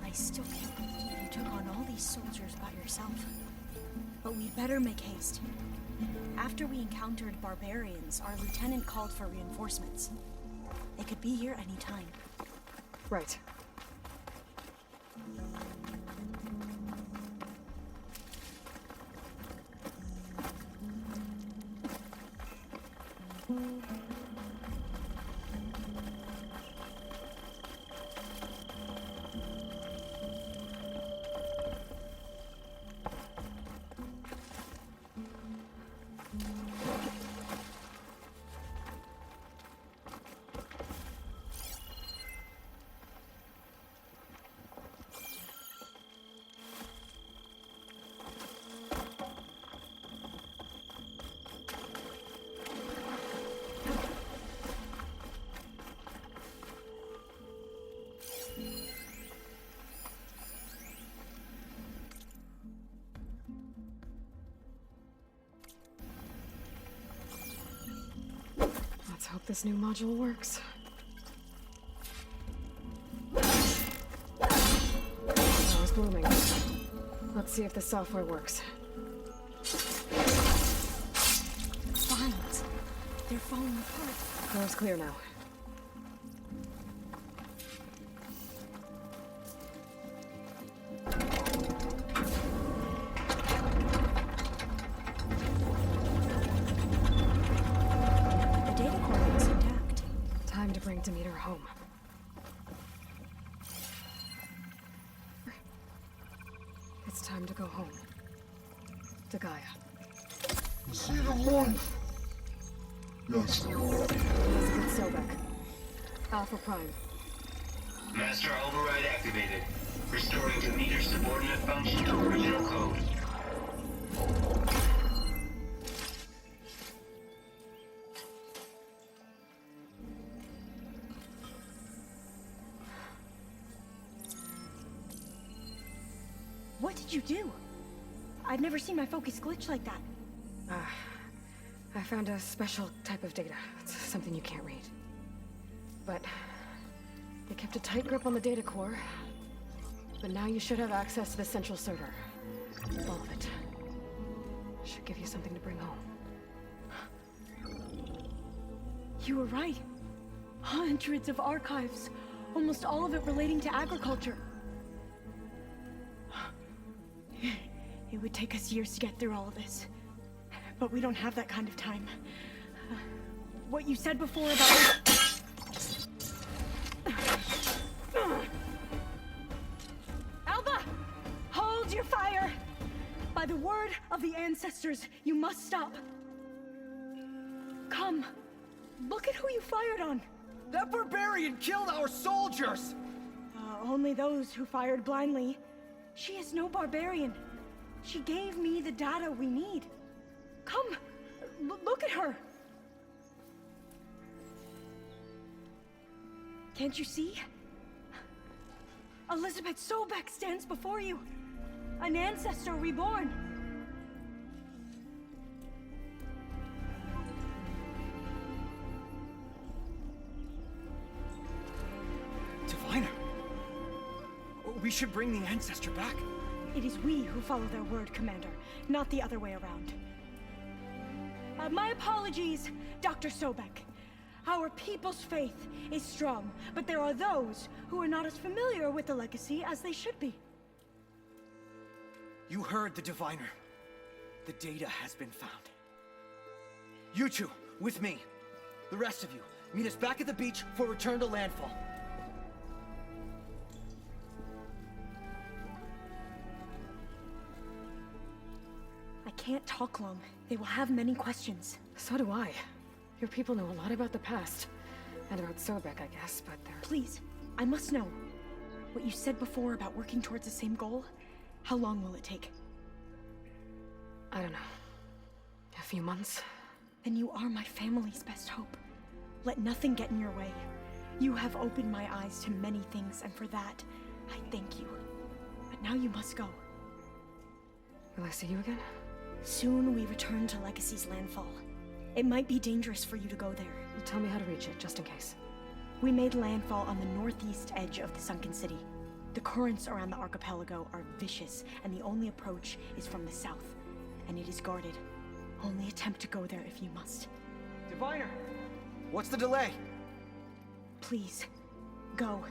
I still can't believe you took on all these soldiers by yourself. But we better make haste. After we encountered barbarians, our lieutenant called for reinforcements. They could be here any time. Right. Let's hope this new module works. That was booming. Let's see if the software works. Vines. They're falling apart. Core's clear now. To meet her home. It's time to go home. To Gaia. See the one. Yes. Elizabeth Sobek. Alpha Prime. Master override activated. Restoring to meter subordinate function to original code. What did you do? I've never seen my focus glitch like that. I found a special type of data. It's something you can't read. But they kept a tight grip on the data core. But now you should have access to the central server. All of it. Should give you something to bring home. You were right. Hundreds of archives. Almost all of it relating to agriculture. It would take us years to get through all of this. But we don't have that kind of time. What you said before about... Alva! Hold your fire! By the word of the ancestors, you must stop. Come. Look at who you fired on. That barbarian killed our soldiers! Only those who fired blindly. She is no barbarian. She gave me the data we need. Come, look at her. Can't you see? Elizabeth Sobek stands before you. An ancestor reborn. Diviner. We should bring the ancestor back. It is we who follow their word, Commander, not the other way around. My apologies, Dr. Sobek. Our people's faith is strong, but there are those who are not as familiar with the legacy as they should be. You heard the Diviner. The data has been found. You two, with me. The rest of you, meet us back at the beach for return to landfall. I can't talk long. They will have many questions. So do I. Your people know a lot about the past. And about Sobek, I guess, but they're... Please, I must know. What you said before about working towards the same goal, how long will it take? I don't know. A few months? Then you are my family's best hope. Let nothing get in your way. You have opened my eyes to many things, and for that, I thank you. But now you must go. Will I see you again? Soon we return to Legacy's landfall. It might be dangerous for you to go there. Tell me how to reach it, just in case. We made landfall on the northeast edge of the sunken city. The currents around the archipelago are vicious, and the only approach is from the south. And it is guarded. Only attempt to go there if you must. Diviner! What's the delay? Please, go.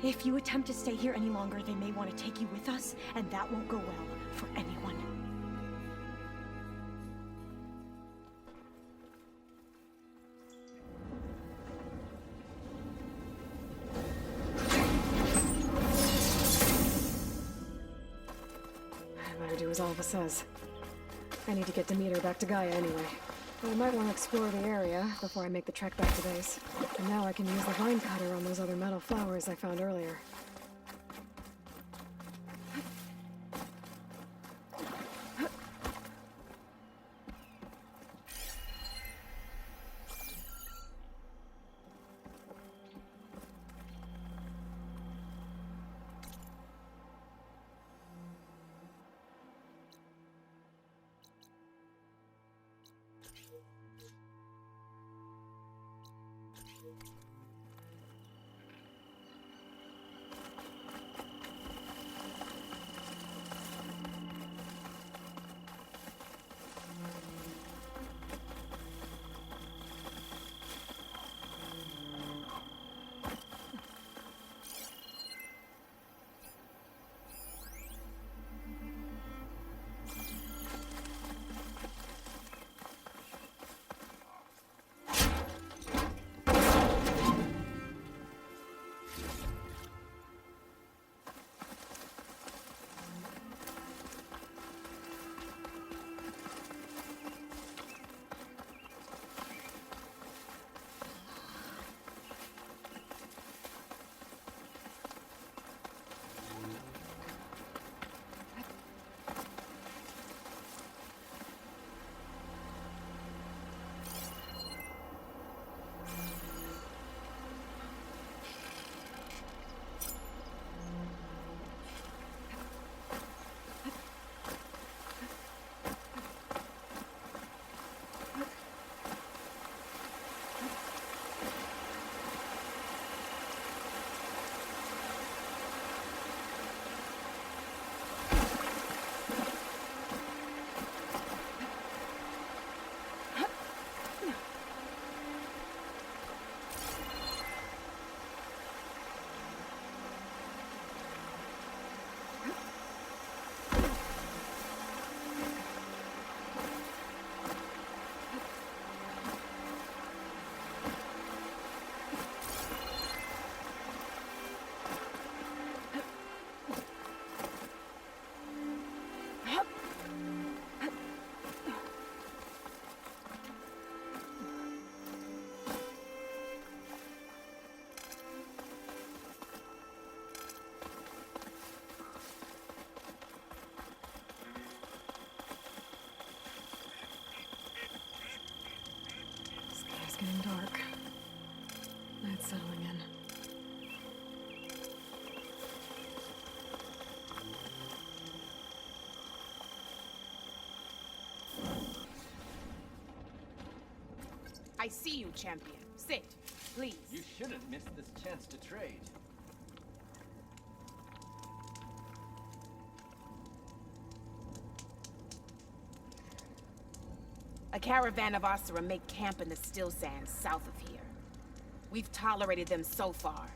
If you attempt to stay here any longer, they may want to take you with us, and that won't go well for anyone. I better do as Alva says. I need to get Demeter back to Gaia anyway. But I might want to explore the area before I make the trek back to base. And now I can use the vine cutter on those other metal flowers I found earlier. It's getting dark. Night's settling in. I see you, champion. Sit, please. You shouldn't miss this chance to trade. A caravan of Asura make camp in the still sands south of here. We've tolerated them so far.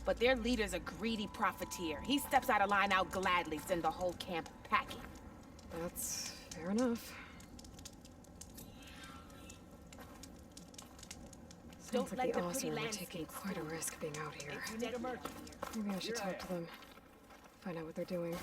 But their leader's a greedy profiteer. He steps out of line, I'll gladly send the whole camp packing. That's fair enough. Sounds like the Asura are taking quite a risk being out here. Maybe I should talk to them. Find out what they're doing.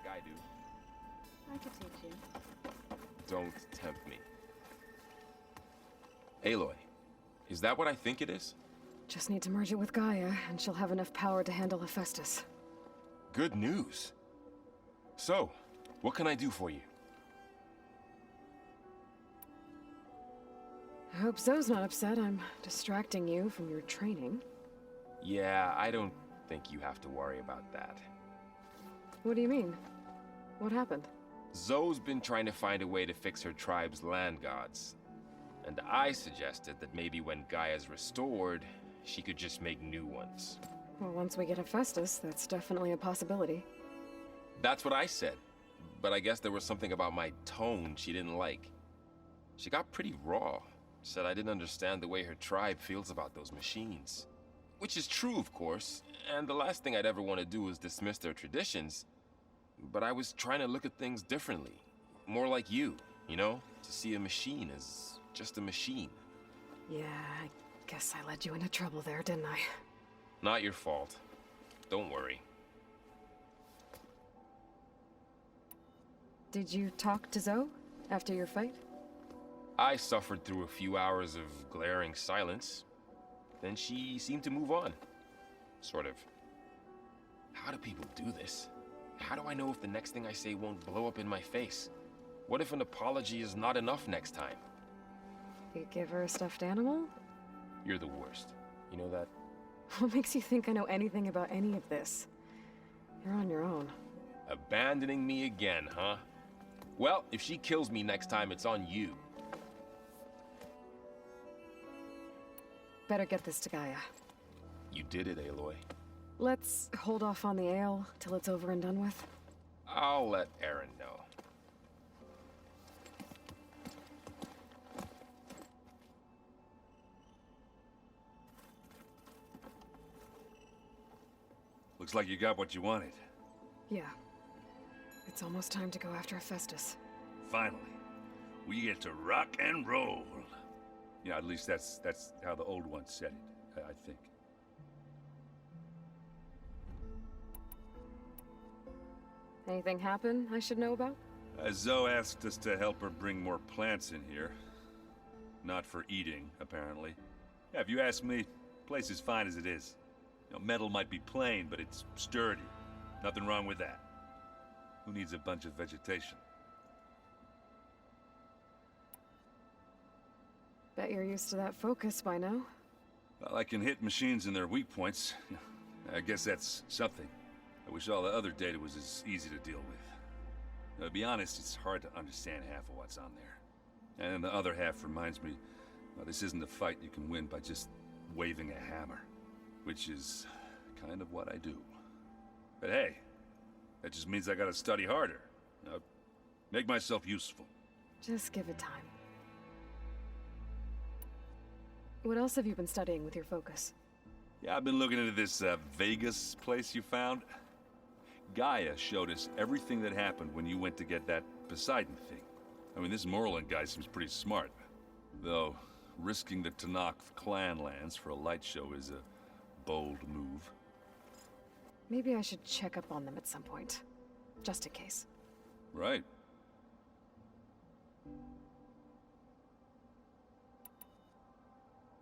like I do. I could teach you. Don't tempt me. Aloy, is that what I think it is? Just need to merge it with Gaia, and she'll have enough power to handle Hephaestus. Good news. So, what can I do for you? I hope Zoe's not upset I'm distracting you from your training. Yeah, I don't think you have to worry about that. What do you mean? What happened? Zoe's been trying to find a way to fix her tribe's land gods. And I suggested that maybe when Gaia's restored, she could just make new ones. Well, once we get Hephaestus, that's definitely a possibility. That's what I said. But I guess there was something about my tone she didn't like. She got pretty raw. Said I didn't understand the way her tribe feels about those machines. Which is true, of course, and the last thing I'd ever want to do is dismiss their traditions. But I was trying to look at things differently. More like you know? To see a machine as just a machine. Yeah, I guess I led you into trouble there, didn't I? Not your fault. Don't worry. Did you talk to Zoe after your fight? I suffered through a few hours of glaring silence. Then she seemed to move on. Sort of. How do people do this? How do I know if the next thing I say won't blow up in my face? What if an apology is not enough next time? You give her a stuffed animal? You're the worst. You know that? What makes you think I know anything about any of this? You're on your own. Abandoning me again, huh? Well, if she kills me next time, it's on you. Better get this to Gaia. You did it, Aloy. Let's hold off on the ale till it's over and done with. I'll let Aaron know. Looks like you got what you wanted. Yeah. It's almost time to go after Hephaestus. Finally. We get to rock and roll. Yeah, at least that's how the old one said it, I think. Anything happen I should know about? Zoe asked us to help her bring more plants in here. Not for eating, apparently. Yeah, if you ask me, the place is fine as it is. You know, metal might be plain, but it's sturdy. Nothing wrong with that. Who needs a bunch of vegetation? Bet you're used to that focus by now. Well, I can hit machines in their weak points. I guess that's something. I wish all the other data was as easy to deal with. Now, to be honest, it's hard to understand half of what's on there. And the other half reminds me, well, this isn't a fight you can win by just waving a hammer. Which is kind of what I do. But hey, that just means I gotta study harder. You know, make myself useful. Just give it time. What else have you been studying with your focus? Yeah, I've been looking into this Vegas place you found. Gaia showed us everything that happened when you went to get that Poseidon thing. I mean, this Morland guy seems pretty smart. Though, risking the Tanakh clan lands for a light show is a bold move. Maybe I should check up on them at some point. Just in case. Right.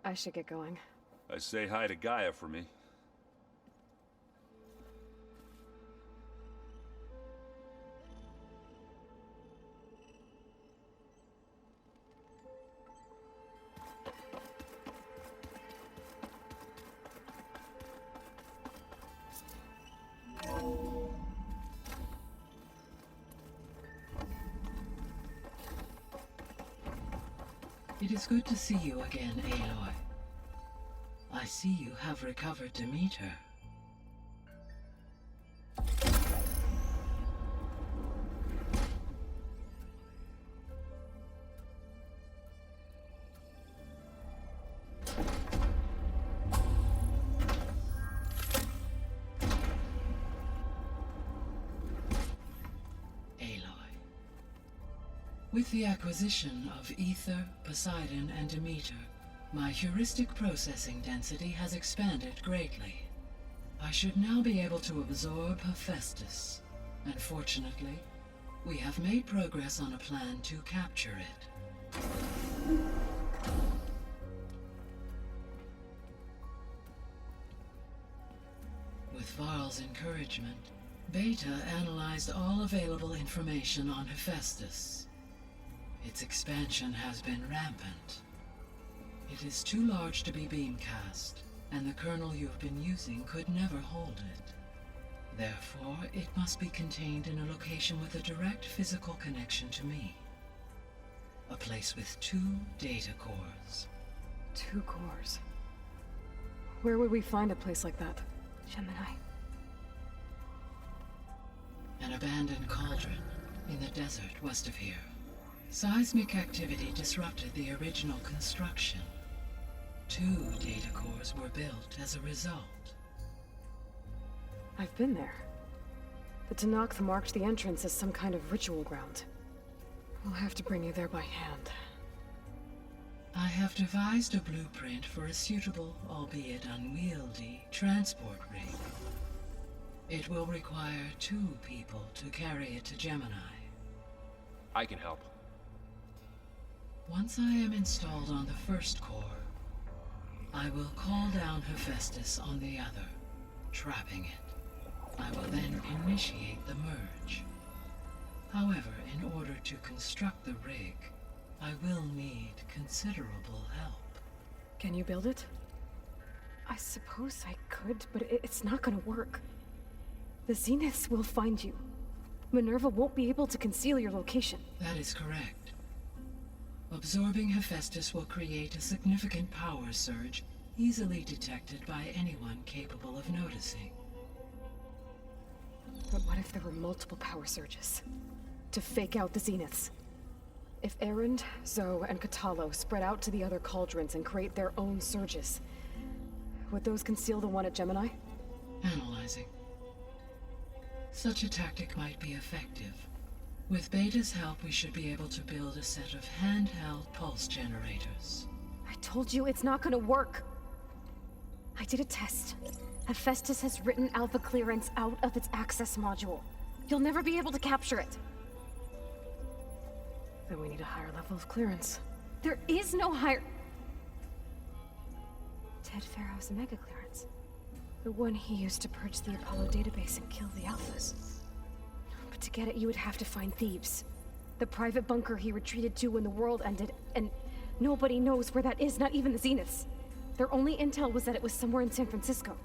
I should get going. I say hi to Gaia for me. It is good to see you again, Aloy. I see you have recovered Demeter. With the acquisition of Ether, Poseidon, and Demeter, my heuristic processing density has expanded greatly. I should now be able to absorb Hephaestus. Unfortunately, we have made progress on a plan to capture it. With Varl's encouragement, Beta analyzed all available information on Hephaestus. Its expansion has been rampant. It is too large to be beamcast, and the kernel you have been using could never hold it. Therefore, it must be contained in a location with a direct physical connection to me. A place with 2 data cores. 2 cores? Where would we find a place like that? Gemini. An abandoned cauldron in the desert west of here. Seismic activity disrupted the original construction. 2 data cores were built as a result. I've been there. The Tenakth marked the entrance as some kind of ritual ground. I'll have to bring you there by hand. I have devised a blueprint for a suitable, albeit unwieldy, transport rig. It will require 2 people to carry it to Gemini. I can help. Once I am installed on the first core, I will call down Hephaestus on the other, trapping it. I will then initiate the merge. However, in order to construct the rig, I will need considerable help. Can you build it? I suppose I could, but it's not gonna work. The Zeniths will find you. Minerva won't be able to conceal your location. That is correct. Absorbing Hephaestus will create a significant power surge, easily detected by anyone capable of noticing. But what if there were multiple power surges? To fake out the Zeniths? If Erend, Zoe, and Katalo spread out to the other cauldrons and create their own surges, would those conceal the one at Gemini? Analyzing. Such a tactic might be effective. With Beta's help, we should be able to build a set of handheld pulse generators. I told you it's not gonna work. I did a test. Hephaestus has written Alpha clearance out of its access module. You'll never be able to capture it. Then we need a higher level of clearance. There is no higher... Ted Pharaoh's mega clearance. The one he used to purge the Apollo database and kill the Alphas. But to get it, you would have to find Thebes. The private bunker he retreated to when the world ended, and nobody knows where that is, not even the Zeniths. Their only intel was that it was somewhere in San Francisco.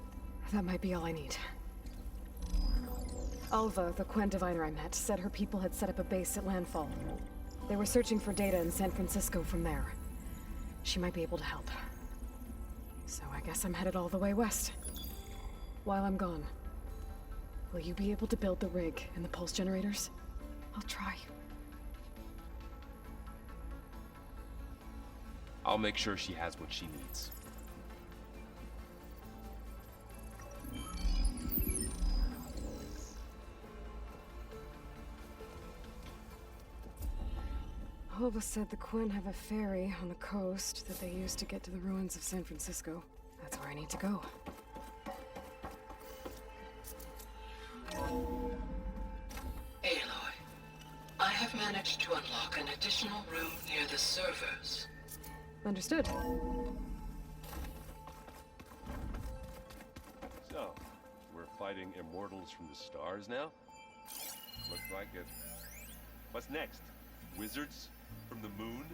That might be all I need. Alva, the Quen diviner I met, said her people had set up a base at landfall. They were searching for data in San Francisco from there. She might be able to help. So I guess I'm headed all the way west. While I'm gone, will you be able to build the rig and the pulse generators? I'll try. I'll make sure she has what she needs. Alva said the Quen have a ferry on the coast that they use to get to the ruins of San Francisco. That's where I need to go. Aloy, I have managed to unlock an additional room near the servers. Understood. So, we're fighting immortals from the stars now? Looks like it. What's next? Wizards from the moon?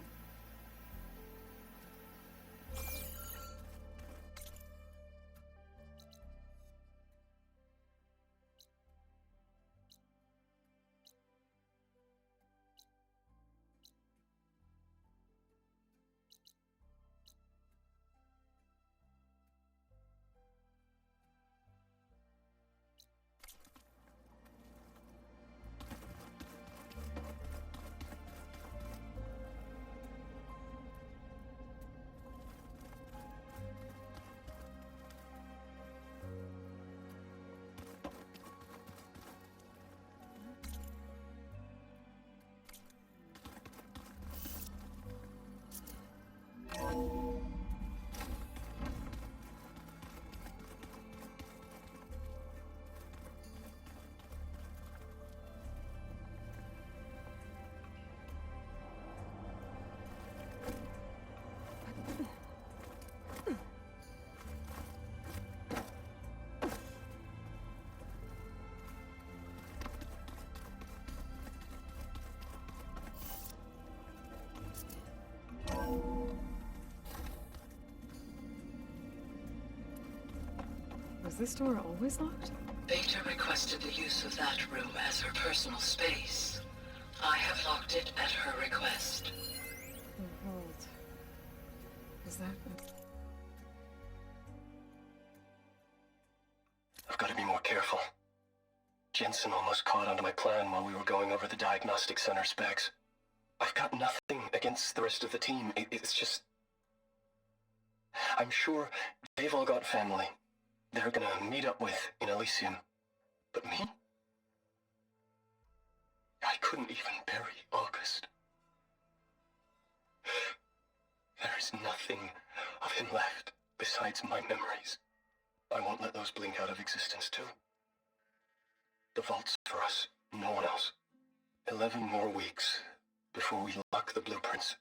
Was this door always locked? Beta requested the use of that room as her personal space. I have locked it at her request. The vault. Is that... I've got to be more careful. Jensen almost caught onto my plan while we were going over the diagnostic center specs. I've got nothing against the rest of the team. It's just... I'm sure they've all got family they're gonna meet up with in Elysium. But me? I couldn't even bury August. There is nothing of him left besides my memories. I won't let those blink out of existence too. The vault's for us, no one else. 11 more weeks before we lock the blueprints.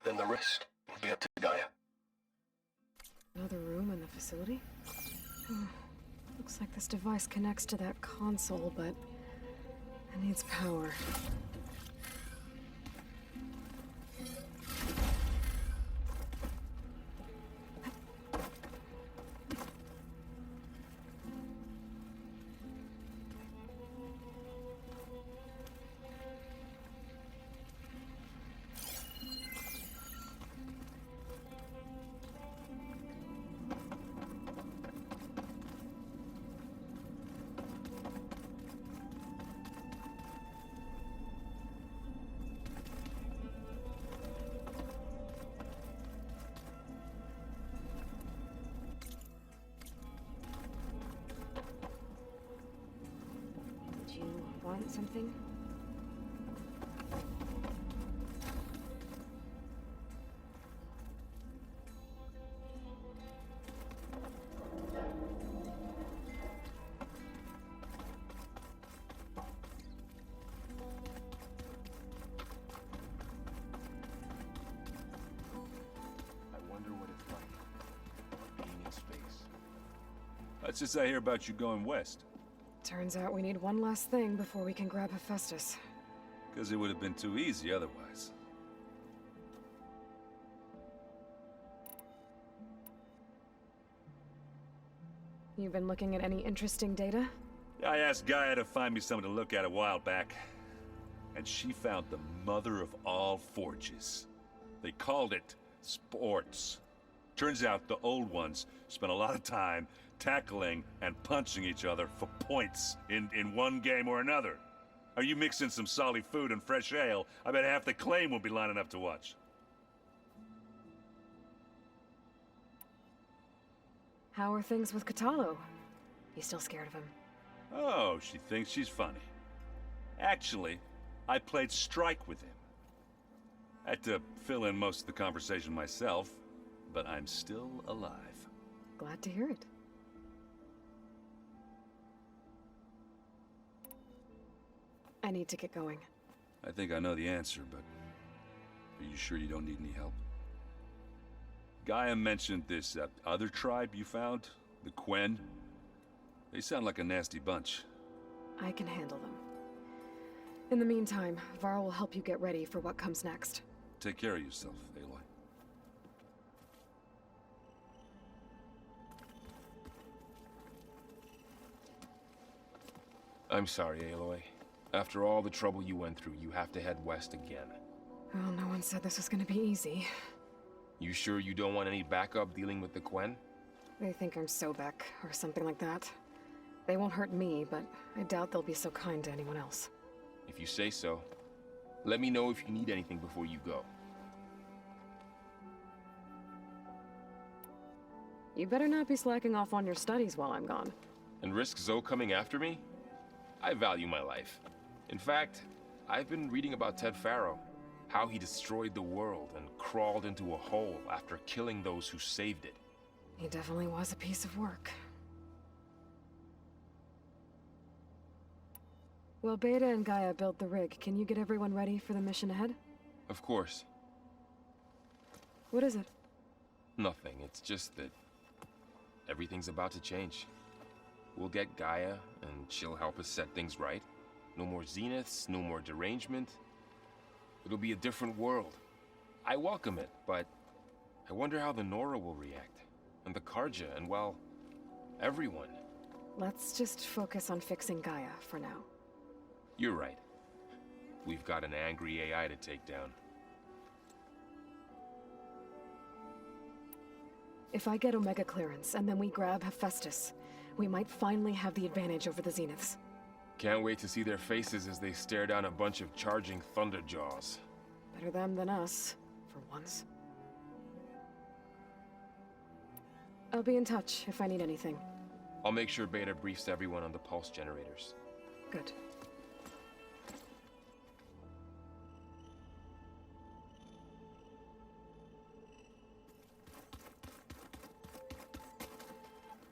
Then the rest will be up to Gaia. Another room in the facility? Looks like this device connects to that console, but it needs power. Want something? I wonder what it's like being in space. Let's just say I hear about you going west. Turns out we need one last thing before we can grab Hephaestus. Because it would have been too easy otherwise. You've been looking at any interesting data? I asked Gaia to find me something to look at a while back, and she found the mother of all forges. They called it sports. Turns out the old ones spent a lot of time tackling and punching each other for points in one game or another. Are you mixing some solid food and fresh ale? I bet half the claim will be lining up to watch. How are things with Katalo? You still scared of him? Oh, she thinks she's funny. Actually, I played strike with him. I had to fill in most of the conversation myself, but I'm still alive. Glad to hear it. I need to get going. I think I know the answer, but are you sure you don't need any help? Gaia mentioned this other tribe you found, the Quen. They sound like a nasty bunch. I can handle them. In the meantime, Varl will help you get ready for what comes next. Take care of yourself, Aloy. I'm sorry, Aloy. After all the trouble you went through, you have to head west again. Well, no one said this was gonna be easy. You sure you don't want any backup dealing with the Quen? They think I'm Sobek, or something like that. They won't hurt me, but I doubt they'll be so kind to anyone else. If you say so. Let me know if you need anything before you go. You better not be slacking off on your studies while I'm gone. And risk Zoe coming after me? I value my life. In fact, I've been reading about Ted Faro. How he destroyed the world and crawled into a hole after killing those who saved it. He definitely was a piece of work. Well, Beta and Gaia built the rig. Can you get everyone ready for the mission ahead? Of course. What is it? Nothing. It's just that everything's about to change. We'll get Gaia, and she'll help us set things right. No more zeniths, no more derangement. It'll be a different world. I welcome it, but I wonder how the Nora will react. and the Karja, and well, everyone. Let's just focus on fixing Gaia for now. You're right. We've got an angry AI to take down. If I get Omega clearance and then we grab Hephaestus, we might finally have the advantage over the Zeniths. Can't wait to see their faces as they stare down a bunch of charging Thunderjaws. Better them than us, for once. I'll be in touch if I need anything. I'll make sure Beta briefs everyone on the pulse generators. Good.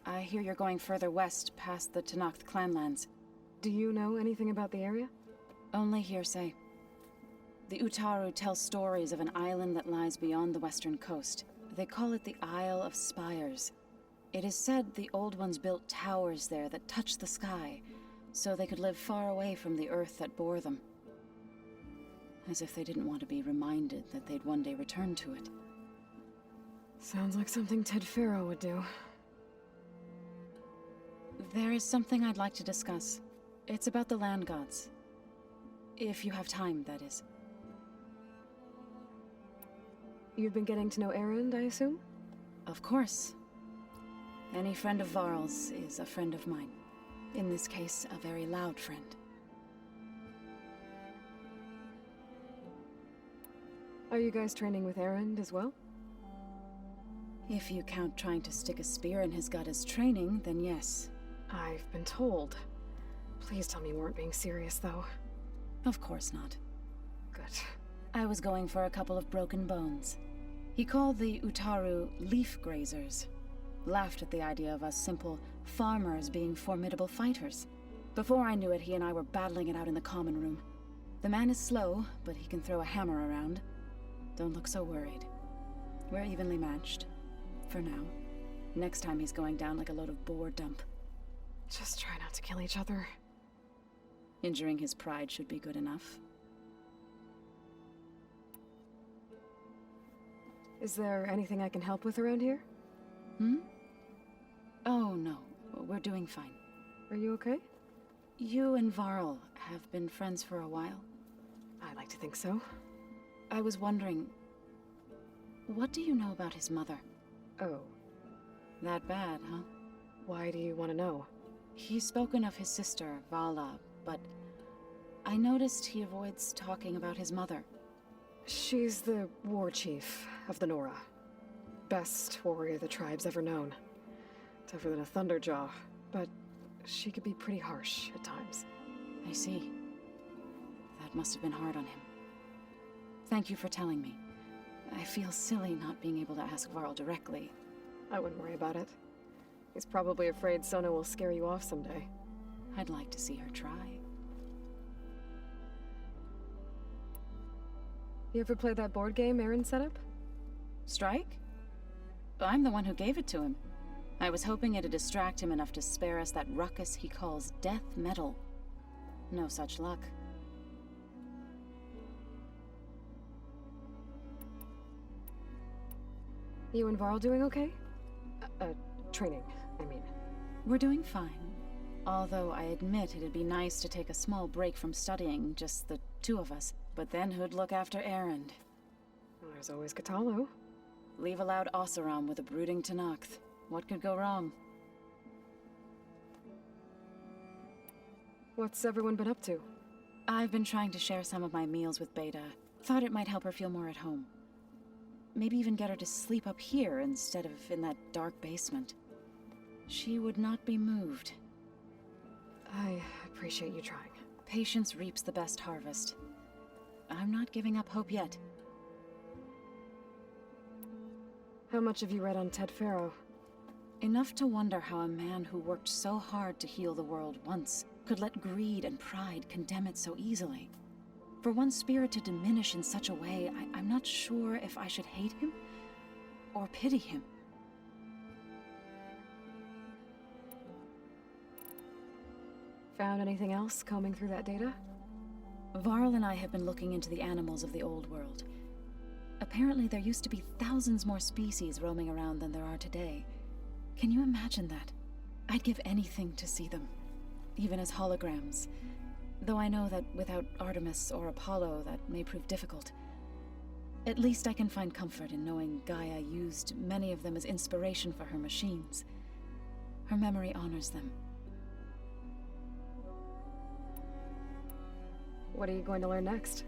I hear you're going further west, past the Tenakth clanlands. Do you know anything about the area? Only hearsay. The Utaru tell stories of an island that lies beyond the western coast. They call it the Isle of Spires. It is said the Old Ones built towers there that touch the sky, so they could live far away from the earth that bore them. As if they didn't want to be reminded that they'd one day return to it. Sounds like something Ted Faro would do. There is something I'd like to discuss. It's about the land gods. If you have time, that is. You've been getting to know Erend, I assume? Of course. Any friend of Varl's is a friend of mine. In this case, a very loud friend. Are you guys training with Erend as well? If you count trying to stick a spear in his gut as training, then yes. I've been told. Please tell me you weren't being serious, though. Of course not. Good. I was going for a couple of broken bones. He called the Utaru leaf grazers. Laughed at the idea of us simple farmers being formidable fighters. Before I knew it, he and I were battling it out in the common room. The man is slow, but he can throw a hammer around. Don't look so worried. We're evenly matched. For now. Next time he's going down like a load of boar dump. Just try not to kill each other. Injuring his pride should be good enough. Is there anything I can help with around here? Oh, no. We're doing fine. Are you okay? You and Varl have been friends for a while. I like to think so. I was wondering, what do you know about his mother? Oh. That bad, huh? Why do you want to know? He's spoken of his sister, Vala, but I noticed he avoids talking about his mother. She's the war chief of the Nora. Best warrior the tribe's ever known. Tougher than a Thunderjaw, but she could be pretty harsh at times. I see. That must have been hard on him. Thank you for telling me. I feel silly not being able to ask Varl directly. I wouldn't worry about it. He's probably afraid Sona will scare you off someday. I'd like to see her try. You ever played that board game Aaron set up? Strike? I'm the one who gave it to him. I was hoping it'd distract him enough to spare us that ruckus he calls death metal. No such luck. You and Varl doing okay? Training, I mean. We're doing fine. Although I admit it'd be nice to take a small break from studying, just the two of us. But then who'd look after Erend? Well, there's always Cthulhu. Leave a loud Oseram with a brooding Tenakth. What could go wrong? What's everyone been up to? I've been trying to share some of my meals with Beta. Thought it might help her feel more at home. Maybe even get her to sleep up here instead of in that dark basement. She would not be moved. I appreciate you trying. Patience reaps the best harvest. I'm not giving up hope yet. How much have you read on Ted Faro? Enough to wonder how a man who worked so hard to heal the world once could let greed and pride condemn it so easily. For one spirit to diminish in such a way, I'm not sure if I should hate him or pity him. Found anything else combing through that data? Varl and I have been looking into the animals of the old world. Apparently there used to be thousands more species roaming around than there are today. Can you imagine that? I'd give anything to see them, even as holograms. Though I know that without Artemis or Apollo, that may prove difficult. At least I can find comfort in knowing Gaia used many of them as inspiration for her machines. Her memory honors them. What are you going to learn next?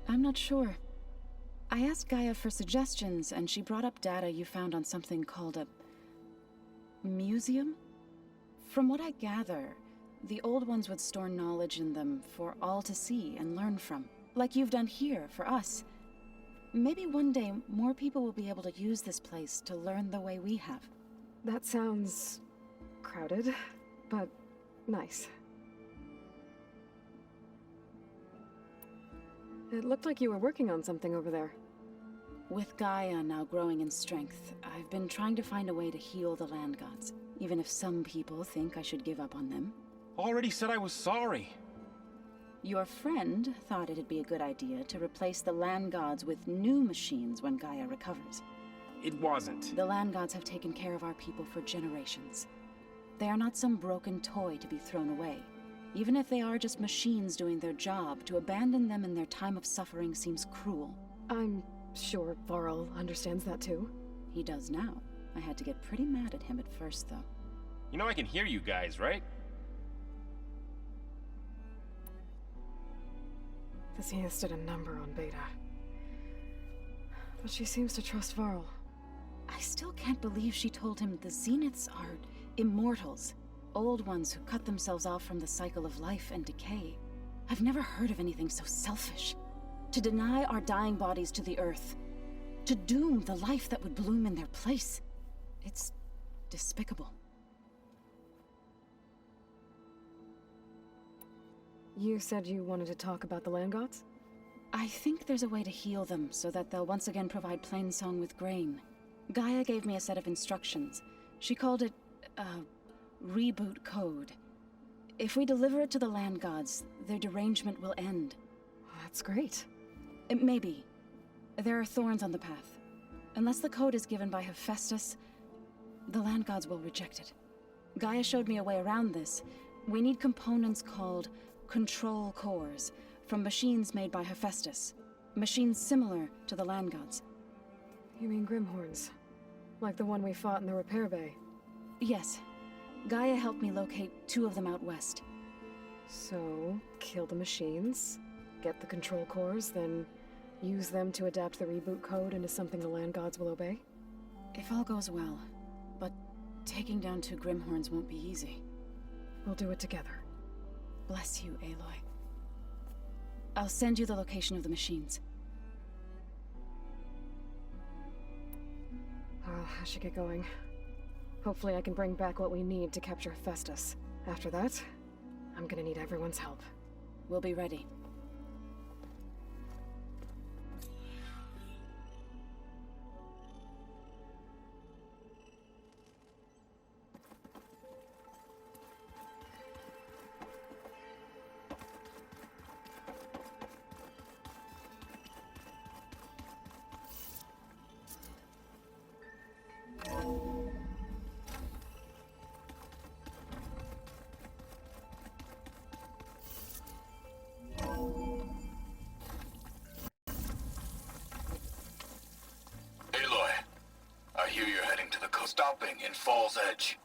I'm not sure. I asked Gaia for suggestions, and she brought up data you found on something called a museum? From what I gather, the old ones would store knowledge in them for all to see and learn from, like you've done here for us. Maybe one day more people will be able to use this place to learn the way we have. That sounds crowded, but nice. It looked like you were working on something over there. With Gaia now growing in strength, I've been trying to find a way to heal the land gods, even if some people think I should give up on them. Already said I was sorry. Your friend thought it'd be a good idea to replace the land gods with new machines when Gaia recovers. It wasn't. The land gods have taken care of our people for generations. They are not some broken toy to be thrown away. Even if they are just machines doing their job, to abandon them in their time of suffering seems cruel. I'm sure Varl understands that too. He does now. I had to get pretty mad at him at first, though. You know I can hear you guys, right? The Zeniths did a number on Beta. But she seems to trust Varl. I still can't believe she told him the Zeniths are immortals. Old ones who cut themselves off from the cycle of life and decay. I've never heard of anything so selfish. To deny our dying bodies to the earth. To doom the life that would bloom in their place. It's despicable. You said you wanted to talk about the land gods? I think there's a way to heal them so that they'll once again provide Plainsong with grain. Gaia gave me a set of instructions. She called it, reboot code. If we deliver it to the land gods, their derangement will end. That's great. Maybe. There are thorns on the path. Unless the code is given by Hephaestus, the land gods will reject it. Gaia showed me a way around this. We need components called control cores from machines made by Hephaestus. Machines similar to the land gods. You mean Grimhorns? Like the one we fought in the repair bay? Yes. Gaia helped me locate 2 of them out west. So, kill the machines, get the control cores, then use them to adapt the reboot code into something the land gods will obey? If all goes well. But taking down 2 Grimhorns won't be easy. We'll do it together. Bless you, Aloy. I'll send you the location of the machines. I should get going. Hopefully I can bring back what we need to capture Hephaestus. After that, I'm gonna need everyone's help. We'll be ready. Stopping in Fall's Edge.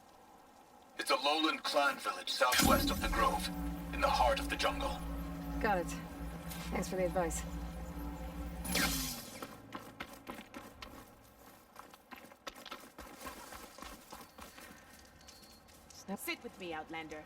It's a lowland clan village southwest of the Grove, in the heart of the jungle. Got it. Thanks for the advice. Sit with me, Outlander.